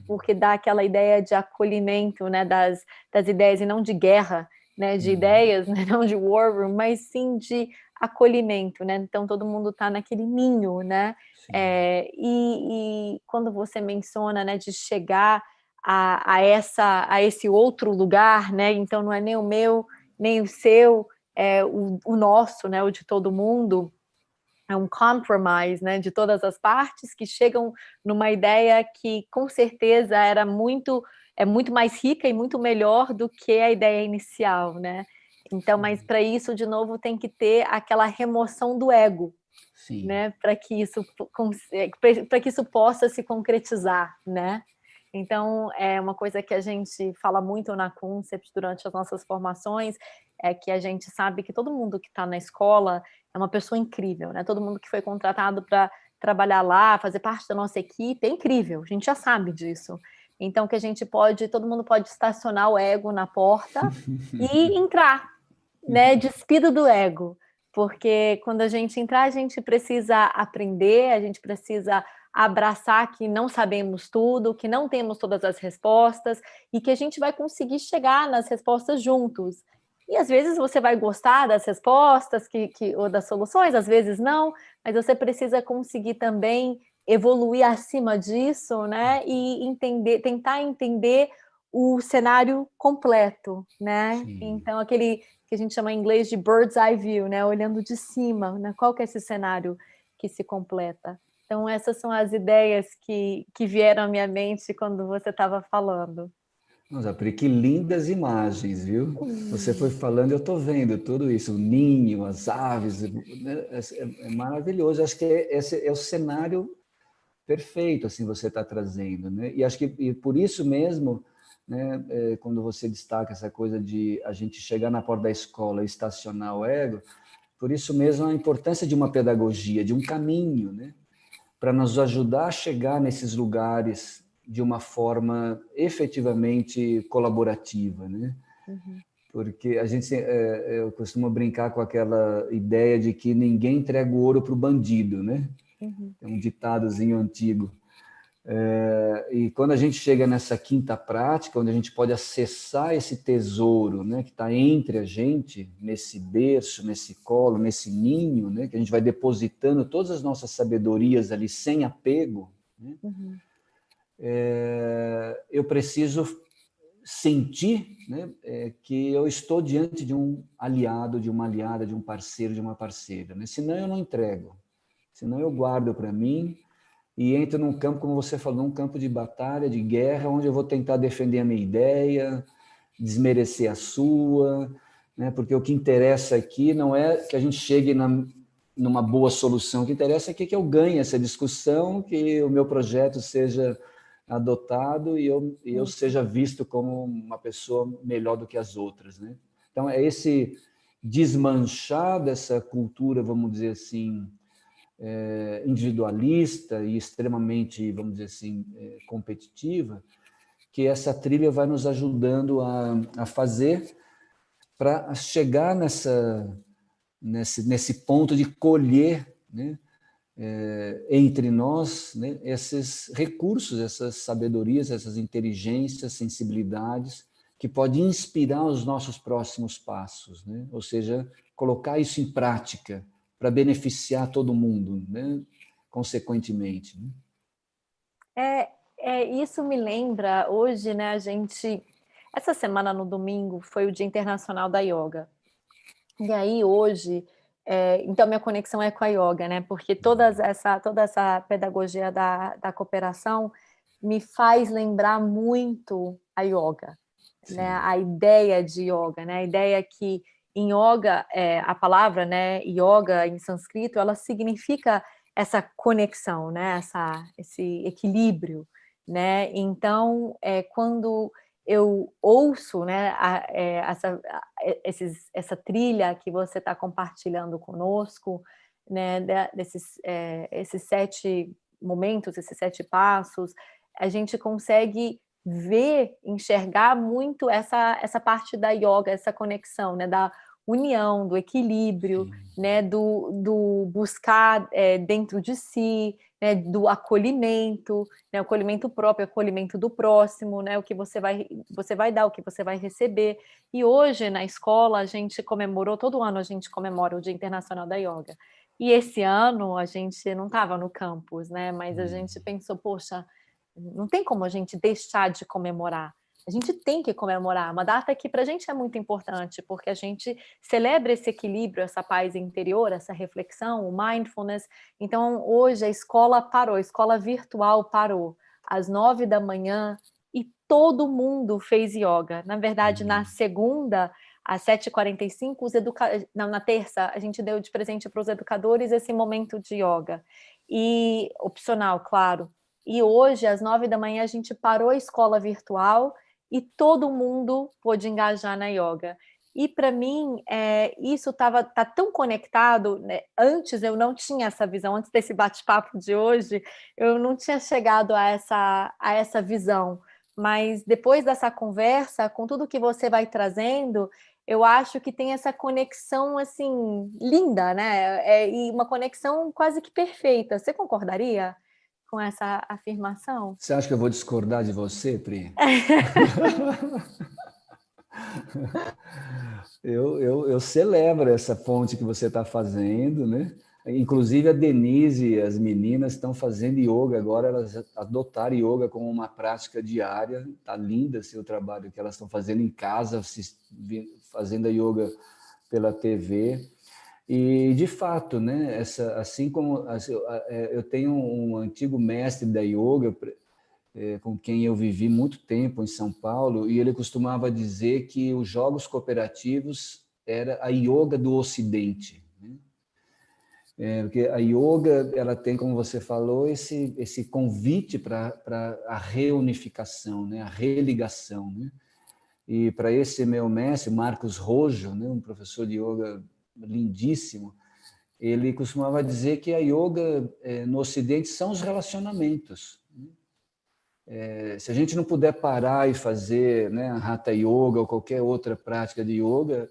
Porque dá aquela ideia de acolhimento, né? Das ideias e não de guerra, né? De ideias, né? Não de war room, mas sim de acolhimento, né? Então todo mundo está naquele ninho, né? E quando você menciona, né, de chegar a esse outro lugar, né? Então não é nem o meu, nem o seu, é o nosso, né? O de todo mundo. É um compromise, né? De todas as partes que chegam numa ideia que com certeza é muito mais rica e muito melhor do que a ideia inicial, né? Então, mas para isso, de novo, tem que ter aquela remoção do ego,
Sim.
né? Para que isso possa se concretizar, né? Então, é uma coisa que a gente fala muito na Concept durante as nossas formações, é que a gente sabe que todo mundo que está na escola é uma pessoa incrível, né? Todo mundo que foi contratado para trabalhar lá, fazer parte da nossa equipe, é incrível, a gente já sabe disso. Então, que a gente pode, todo mundo pode estacionar o ego na porta e entrar, né? Despido do ego, porque quando a gente entrar, a gente precisa aprender, a gente precisa abraçar que não sabemos tudo, que não temos todas as respostas e que a gente vai conseguir chegar nas respostas juntos. E às vezes você vai gostar das respostas ou das soluções, às vezes não, mas você precisa conseguir também evoluir acima disso, né? E tentar entender o cenário completo, né?
Sim.
Então, aquele que a gente chama em inglês de bird's eye view, né? Olhando de cima, né? Qual que é esse cenário que se completa? Então, essas são as ideias que vieram à minha mente quando você estava falando.
Nossa, Pri, que lindas imagens, viu? Você foi falando, eu estou vendo tudo isso, o ninho, as aves, né? É maravilhoso. Acho que esse é o cenário perfeito, assim, você está trazendo, né? E acho que por isso mesmo, né, quando você destaca essa coisa de a gente chegar na porta da escola e estacionar o ego, por isso mesmo a importância de uma pedagogia, de um caminho, né? Para nos ajudar a chegar nesses lugares de uma forma efetivamente colaborativa, né?
Uhum,
Porque a gente, eu costumo brincar com aquela ideia de que ninguém entrega o ouro para o bandido, né?
uhum,
É um ditadozinho antigo. E quando a gente chega nessa quinta prática, onde a gente pode acessar esse tesouro, né, que está entre a gente, nesse berço, nesse colo, nesse ninho, né, que a gente vai depositando todas as nossas sabedorias ali sem apego, né,
uhum,
eu preciso sentir, né, que eu estou diante de um aliado, de uma aliada, de um parceiro, de uma parceira. Né? Senão eu não entrego, senão eu guardo para mim e entro num campo, como você falou, num campo de batalha, de guerra, onde eu vou tentar defender a minha ideia, desmerecer a sua, né? Porque o que interessa aqui não é que a gente chegue numa boa solução, o que interessa é que eu ganhe essa discussão, que o meu projeto seja adotado e eu seja visto como uma pessoa melhor do que as outras, né? Então, é esse desmanchar dessa cultura, vamos dizer assim, individualista e extremamente, vamos dizer assim, competitiva, que essa trilha vai nos ajudando a fazer para chegar nesse ponto de colher, né, entre nós, né, esses recursos, essas sabedorias, essas inteligências, sensibilidades, que pode inspirar os nossos próximos passos, né? Ou seja, colocar isso em prática para beneficiar todo mundo, né? Consequentemente. Né?
Isso me lembra, hoje, né, essa semana no domingo foi o Dia Internacional da Yoga. E aí hoje, então minha conexão é com a yoga, né? Porque toda essa pedagogia da cooperação me faz lembrar muito a yoga, né?
Sim,
A ideia de yoga, né? A ideia que em yoga, a palavra, né, yoga em sânscrito, ela significa essa conexão, né? Esse equilíbrio, né? Então, quando eu ouço, né, essa trilha que você está compartilhando conosco, né, esses 7 momentos, esses 7 passos, a gente consegue ver, enxergar muito essa parte da yoga, essa conexão, né, da união, do equilíbrio,
Sim.
né, do buscar, dentro de si, né, do acolhimento, né, o acolhimento próprio, o acolhimento do próximo, né, o que você vai dar, o que você vai receber. E hoje na escola a gente comemorou, todo ano a gente comemora o Dia Internacional da Yoga. E esse ano a gente não estava no campus, né, mas a gente pensou: "Poxa, não tem como a gente deixar de comemorar. A gente tem que comemorar, uma data que para a gente é muito importante, porque a gente celebra esse equilíbrio, essa paz interior, essa reflexão, o mindfulness. Então, hoje a escola parou, a escola virtual parou às 9 da manhã e todo mundo fez yoga. Na verdade, na segunda, às 7h45, na terça, a gente deu de presente para os educadores esse momento de yoga. E opcional, claro. E hoje, às 9 da manhã, a gente parou a escola virtual e todo mundo pôde engajar na yoga. E para mim, isso tá tão conectado, né? Antes eu não tinha essa visão, antes desse bate-papo de hoje, eu não tinha chegado a essa visão. Mas depois dessa conversa, com tudo que você vai trazendo, eu acho que tem essa conexão assim linda, né? E uma conexão quase que perfeita. Você concordaria com essa afirmação?
Você acha que eu vou discordar de você, Pri? Eu celebro essa ponte que você está fazendo, né? Inclusive a Denise e as meninas estão fazendo yoga agora, elas adotaram yoga como uma prática diária. Tá linda esse o trabalho que elas estão fazendo em casa, fazendo a yoga pela TV. E de fato, né? Assim como eu tenho um antigo mestre da yoga com quem eu vivi muito tempo em São Paulo, e ele costumava dizer que os jogos cooperativos era a yoga do Ocidente, né? Porque a yoga ela tem, como você falou, esse convite para a reunificação, né? A religação, né? E para esse meu mestre, Marcos Rojo, né? Um professor de yoga lindíssimo, ele costumava dizer que a yoga no Ocidente são os relacionamentos. Se a gente não puder parar e fazer, né, a Hatha Yoga ou qualquer outra prática de yoga,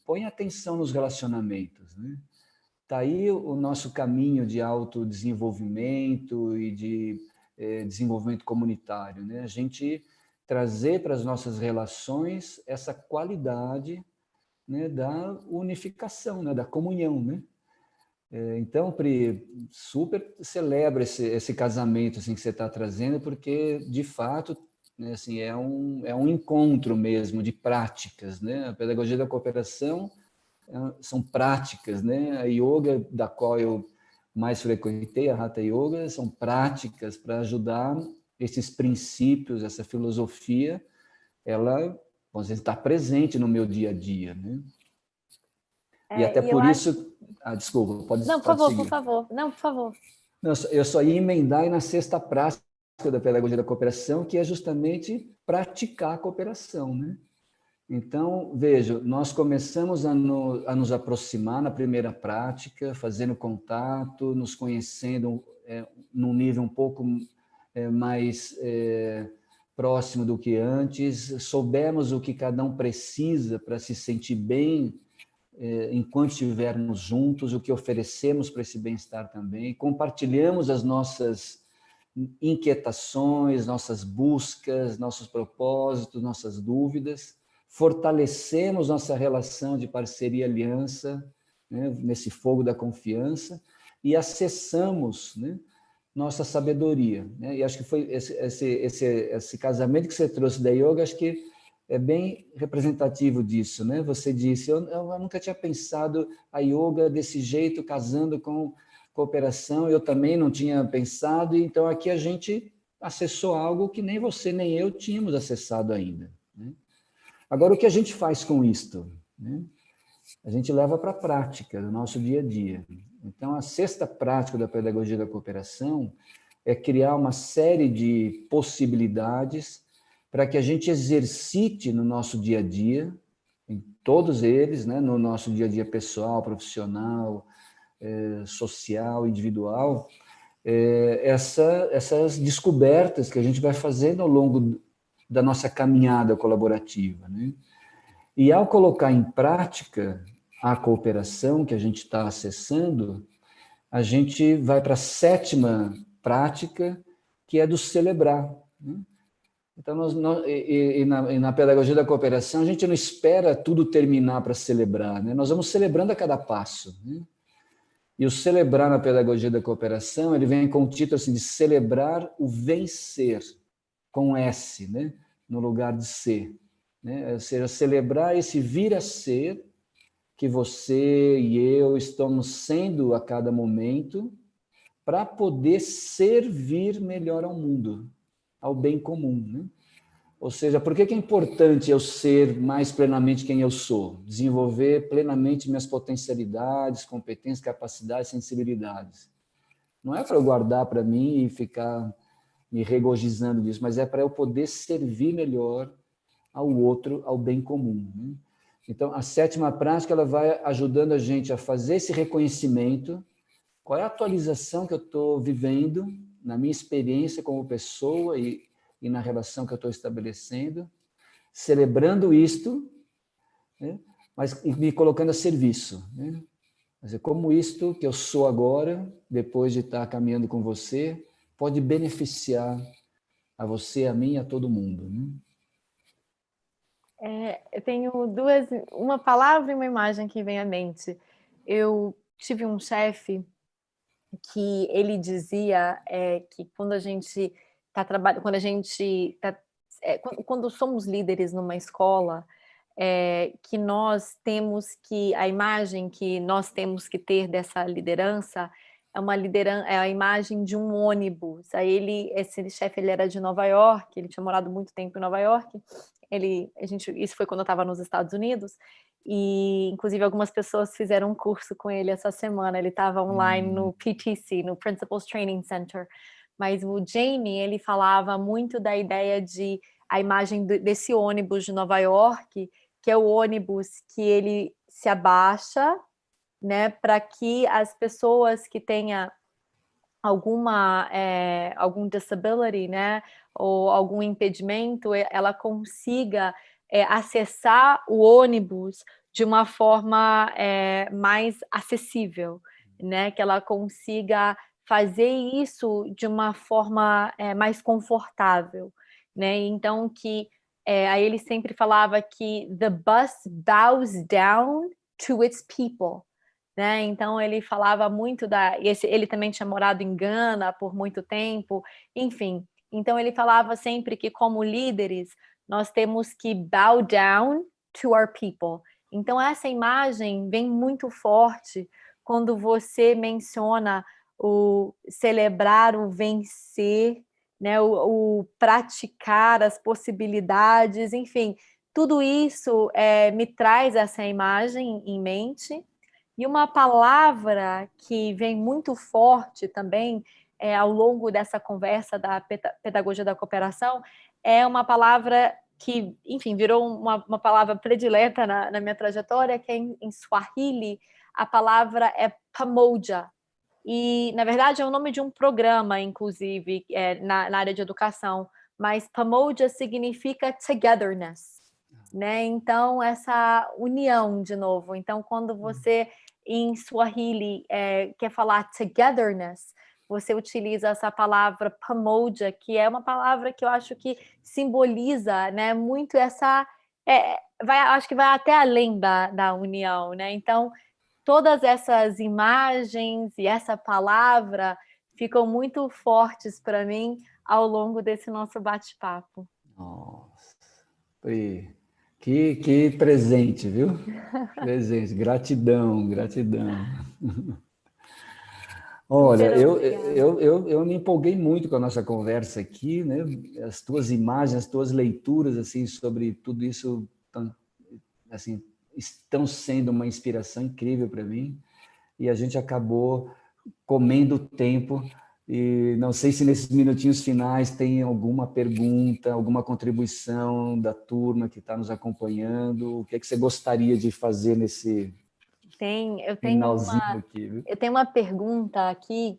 põe atenção nos relacionamentos, né? Tá aí o nosso caminho de autodesenvolvimento e de desenvolvimento comunitário, né? A gente trazer para as nossas relações essa qualidade, né, da unificação, né, da comunhão, né? Então, Pri, super celebra esse casamento assim, que você está trazendo, porque, de fato, né, assim, é um encontro mesmo de práticas. Né? A pedagogia da cooperação são práticas. Né? A yoga, da qual eu mais frequentei, a Hatha Yoga, são práticas para ajudar esses princípios, essa filosofia, ela está presente no meu dia a dia. Né? E até
E eu
por
acho.
isso... desculpa,
Não, por
pode
favor, por
seguir.
favor. Não, por favor.
Eu só ia emendar na sexta prática da pedagogia da cooperação, que é justamente praticar a cooperação, né? Então, veja, nós começamos a nos aproximar na primeira prática, fazendo contato, nos conhecendo num nível um pouco mais próximo do que antes, soubemos o que cada um precisa para se sentir bem enquanto estivermos juntos, o que oferecemos para esse bem-estar também, compartilhamos as nossas inquietações, nossas buscas, nossos propósitos, nossas dúvidas, fortalecemos nossa relação de parceria e aliança, né, nesse fogo da confiança, e acessamos, né, nossa sabedoria. Né? E acho que foi esse casamento que você trouxe da yoga, acho que é bem representativo disso, né? Você disse, eu nunca tinha pensado a yoga desse jeito, casando com cooperação, eu também não tinha pensado, então aqui a gente acessou algo que nem você nem eu tínhamos acessado ainda. Né? Agora, o que a gente faz com isto? Né? A gente leva para a prática, no nosso dia a dia. Então, a sexta prática da pedagogia da cooperação é criar uma série de possibilidades para que a gente exercite no nosso dia a dia, em todos eles, né, no nosso dia a dia pessoal, profissional, social, individual, essas descobertas que a gente vai fazendo ao longo da nossa caminhada colaborativa, né? E ao colocar em prática a cooperação que a gente está acessando, a gente vai para a sétima prática, que é do celebrar, né? Então, na pedagogia da cooperação, a gente não espera tudo terminar para celebrar, né? Nós vamos celebrando a cada passo, né? E o celebrar na pedagogia da cooperação, ele vem com o título assim, de celebrar o vencer, com S, né? No lugar de ser, né? Ou seja, celebrar esse vir a ser que você e eu estamos sendo a cada momento para poder servir melhor ao mundo, ao bem comum, né? Ou seja, por que é importante eu ser mais plenamente quem eu sou? Desenvolver plenamente minhas potencialidades, competências, capacidades, sensibilidades. Não é para eu guardar para mim e ficar me regozijando disso, mas é para eu poder servir melhor ao outro, ao bem comum, né? Então, a sétima prática ela vai ajudando a gente a fazer esse reconhecimento. Qual é a atualização que eu estou vivendo na minha experiência como pessoa e na relação que eu estou estabelecendo, celebrando isto, né? Mas me colocando a serviço, né? Quer dizer, como isto que eu sou agora, depois de estar caminhando com você, pode beneficiar a você, a mim e a todo mundo, né?
Eu tenho uma palavra e uma imagem que vem à mente. Eu tive um chefe que ele dizia que quando a gente está trabalhando, quando a gente tá, quando somos líderes numa escola, que nós temos que a imagem que nós temos que ter dessa liderança é a imagem de um ônibus. Aí esse chefe, ele era de Nova York, ele tinha morado muito tempo em Nova York. Isso foi quando eu estava nos Estados Unidos. E, inclusive, algumas pessoas fizeram um curso com ele essa semana. Ele estava online no PTC, no Principals Training Center. Mas o Jamie, ele falava muito da ideia de a imagem desse ônibus de Nova York, que é o ônibus que ele se abaixa, né, para que as pessoas que tenham algum disability, né, ou algum impedimento, ela consiga acessar o ônibus de uma forma mais acessível, né, que ela consiga fazer isso de uma forma mais confortável, né, então aí ele sempre falava que the bus bows down to its people, né? Então ele falava muito ele também tinha morado em Gana por muito tempo, enfim. Então ele falava sempre que como líderes nós temos que bow down to our people. Então essa imagem vem muito forte quando você menciona o celebrar, o vencer, né? O praticar as possibilidades, enfim, tudo isso me traz essa imagem em mente. E uma palavra que vem muito forte também ao longo dessa conversa da pedagogia da cooperação é uma palavra que, enfim, virou uma palavra predileta na minha trajetória, que é em Swahili, a palavra é pamoja. E, na verdade, é o nome de um programa, inclusive, na área de educação, mas pamoja significa togetherness, né? Então, essa união, de novo. Então, quando você, em Swahili, quer falar togetherness, você utiliza essa palavra pamoja, que é uma palavra que eu acho que simboliza, né, muito essa... acho que vai até além da união, né? Então, todas essas imagens e essa palavra ficam muito fortes para mim ao longo desse nosso bate-papo.
Nossa, que presente, viu? Presente, gratidão, gratidão. Olha,
Super obrigada.
eu me empolguei muito com a nossa conversa aqui, né? As tuas imagens, as tuas leituras, assim, sobre tudo isso, assim, estão sendo uma inspiração incrível para mim. E a gente acabou comendo tempo. E não sei se nesses minutinhos finais tem alguma pergunta, alguma contribuição da turma que está nos acompanhando. O que é que você gostaria de fazer nesse
Eu tenho
finalzinho aqui, viu?
eu tenho uma pergunta aqui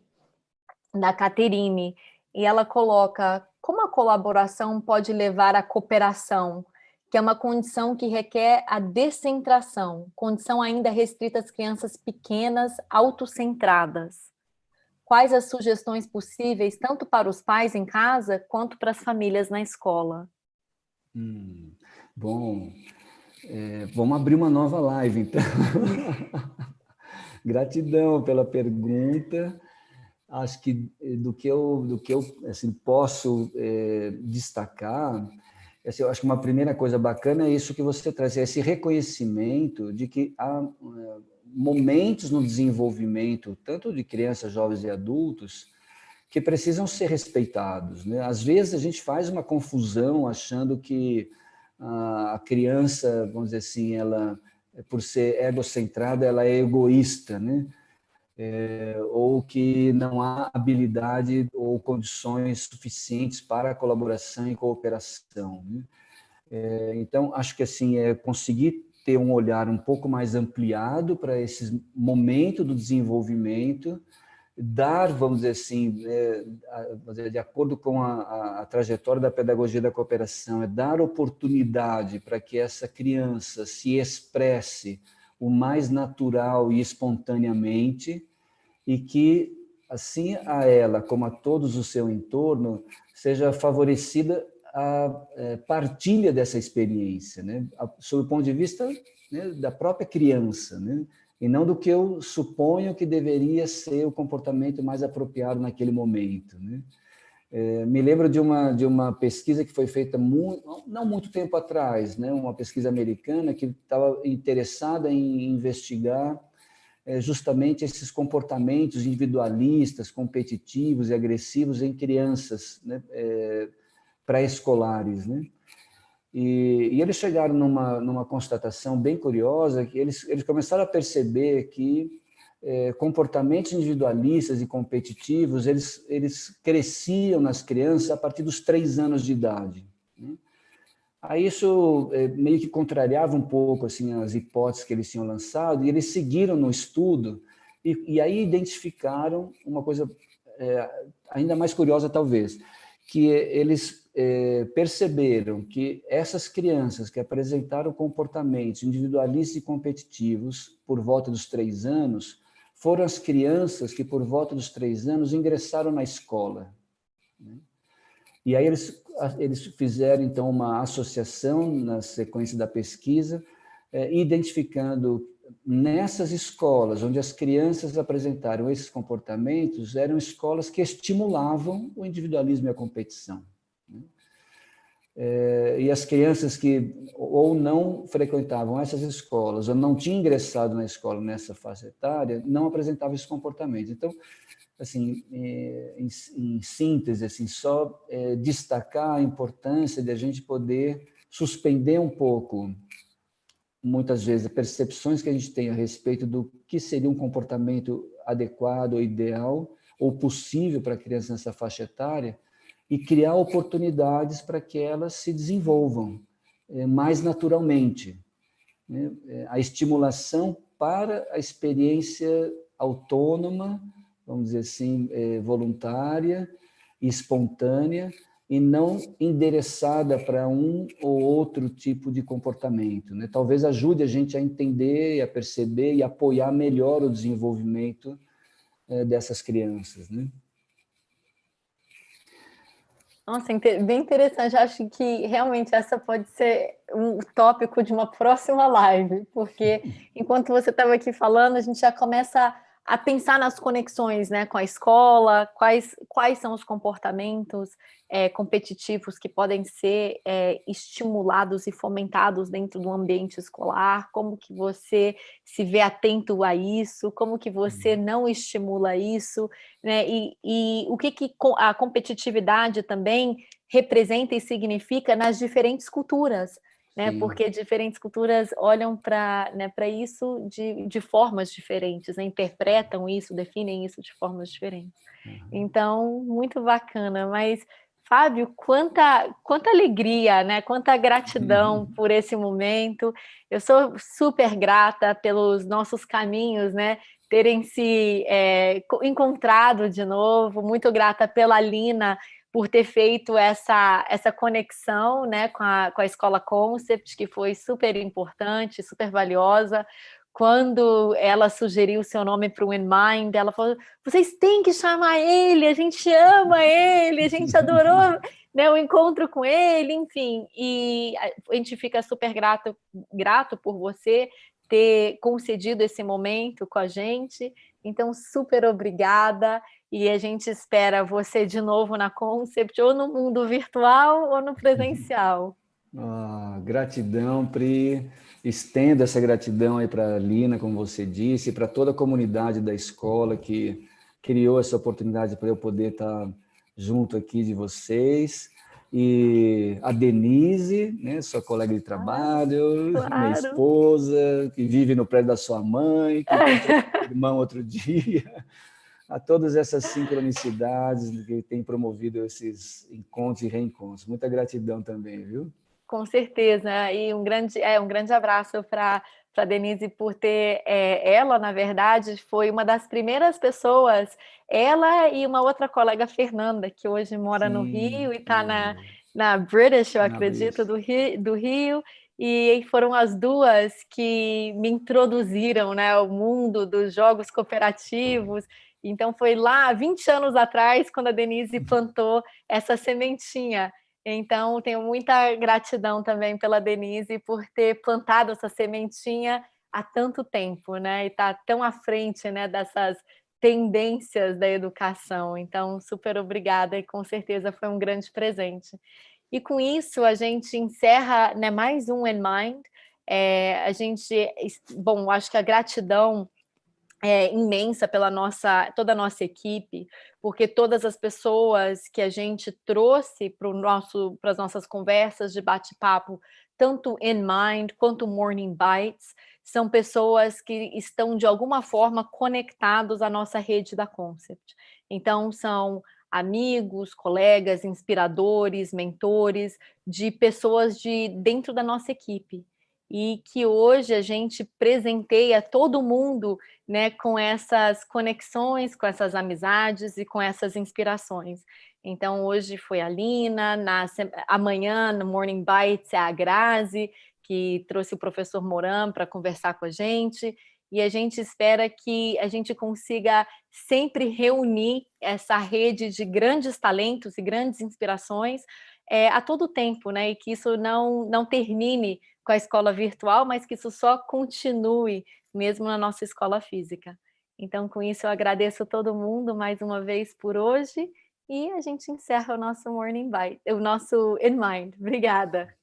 da Caterine, e ela coloca: como a colaboração pode levar à cooperação, que é uma condição que requer a descentração, condição ainda restrita às crianças pequenas, autocentradas. Quais as sugestões possíveis, tanto para os pais em casa, quanto para as famílias na escola?
Bom, vamos abrir uma nova live, então. Gratidão pela pergunta. Acho que do que eu assim, posso destacar, assim, eu acho que uma primeira coisa bacana é isso que você traz, esse reconhecimento de que há momentos no desenvolvimento, tanto de crianças, jovens e adultos, que precisam ser respeitados, né? Às vezes a gente faz uma confusão achando que a criança, vamos dizer assim, ela, por ser egocentrada, ela é egoísta, né? Ou que não há habilidade ou condições suficientes para a colaboração e cooperação, né? Então, acho que assim, conseguir ter um olhar um pouco mais ampliado para esse momento do desenvolvimento, dar, vamos dizer assim, de acordo com a trajetória da pedagogia da cooperação, dar oportunidade para que essa criança se expresse o mais natural e espontaneamente, e que, assim a ela, como a todos o seu entorno, seja favorecida a partilha dessa experiência, né? Sob o ponto de vista, né, da própria criança, né? E não do que eu suponho que deveria ser o comportamento mais apropriado naquele momento, né? Me lembro de uma pesquisa que foi feita não muito tempo atrás, né? Uma pesquisa americana que estava interessada em investigar justamente esses comportamentos individualistas, competitivos e agressivos em crianças, né, pré-escolares, né? E eles chegaram numa constatação bem curiosa, que eles começaram a perceber que comportamentos individualistas e competitivos, eles cresciam nas crianças a partir dos 3 anos de idade, né? Aí isso meio que contrariava um pouco assim as hipóteses que eles tinham lançado, e eles seguiram no estudo, e aí identificaram uma coisa ainda mais curiosa talvez, que eles perceberam que essas crianças que apresentaram comportamentos individualistas e competitivos por volta dos 3 anos, foram as crianças que por volta dos 3 anos ingressaram na escola, né? E aí eles fizeram, então, uma associação na sequência da pesquisa, identificando nessas escolas onde as crianças apresentaram esses comportamentos, eram escolas que estimulavam o individualismo e a competição, né? E as crianças que ou não frequentavam essas escolas, ou não tinham ingressado na escola nessa faixa etária, não apresentavam esse comportamento. Então, assim, em síntese, assim, só destacar a importância de a gente poder suspender um pouco, muitas vezes, percepções que a gente tem a respeito do que seria um comportamento adequado ou ideal ou possível para a criança nessa faixa etária, e criar oportunidades para que elas se desenvolvam mais naturalmente, né? A estimulação para a experiência autônoma, vamos dizer assim, voluntária e espontânea, e não endereçada para um ou outro tipo de comportamento, né? Talvez ajude a gente a entender, a perceber e apoiar melhor o desenvolvimento dessas crianças, né?
Nossa, bem interessante. Acho que realmente essa pode ser um tópico de uma próxima live, porque enquanto você estava aqui falando, a gente já começa a pensar nas conexões, né, com a escola, quais são os comportamentos competitivos que podem ser estimulados e fomentados dentro do ambiente escolar, como que você se vê atento a isso, como que você não estimula isso, né? E o que a competitividade também representa e significa nas diferentes culturas, né?
Sim.
Porque diferentes culturas olham para, né, para isso de formas diferentes, né? Interpretam isso, definem isso de formas diferentes. Então, muito bacana. Mas, Fábio, quanta alegria, né? Quanta gratidão por esse momento. Eu sou super grata pelos nossos caminhos, né? Terem se encontrado de novo. Muito grata pela Lina por ter feito essa conexão, né, com a Escola Concept, que foi super importante, super valiosa. Quando ela sugeriu o seu nome para o InMind, ela falou: vocês têm que chamar ele, a gente ama ele, a gente adorou, né, o encontro com ele, enfim. E a gente fica super grato por você ter concedido esse momento com a gente. Então, super obrigada. E a gente espera você de novo na Concept, ou no mundo virtual ou no presencial.
Gratidão, Pri. Estendo essa gratidão aí para a Lina, como você disse, e para toda a comunidade da escola que criou essa oportunidade para eu poder estar junto aqui de vocês. E a Denise, né, sua colega de trabalho,
Claro.
minha esposa, que vive no prédio da sua mãe, que encontrou meu irmão outro dia. A todas essas sincronicidades que têm promovido esses encontros e reencontros. Muita gratidão também, viu?
Com certeza, e um grande abraço para Denise por ter, ela, na verdade, foi uma das primeiras pessoas, ela e uma outra colega, Fernanda, que hoje mora no
Sim,
Rio e está na British, eu
na
acredito,
Brisa.
do Rio, e foram as duas que me introduziram, né, ao mundo dos jogos cooperativos. Então foi lá 20 anos atrás, quando a Denise plantou essa sementinha. Então, tenho muita gratidão também pela Denise por ter plantado essa sementinha há tanto tempo, né? E tá tão à frente, né, dessas tendências da educação. Então, super obrigada e com certeza foi um grande presente. E com isso a gente encerra, né, mais um In Mind. Bom, acho que a gratidão imensa pela toda a nossa equipe, porque todas as pessoas que a gente trouxe para as nossas conversas de bate-papo, tanto In Mind quanto Morning Bites, são pessoas que estão de alguma forma conectados à nossa rede da Concept. Então, são amigos, colegas, inspiradores, mentores de pessoas de dentro da nossa equipe. E que hoje a gente presenteia todo mundo, né, com essas conexões, com essas amizades e com essas inspirações. Então, hoje foi a Lina, amanhã, no Morning Bites, é a Grazi, que trouxe o professor Moran para conversar com a gente, e a gente espera que a gente consiga sempre reunir essa rede de grandes talentos e grandes inspirações a todo tempo, né? E que isso não termine com a escola virtual, mas que isso só continue mesmo na nossa escola física. Então, com isso, eu agradeço a todo mundo mais uma vez por hoje e a gente encerra o nosso Morning Bite, o nosso In Mind. Obrigada.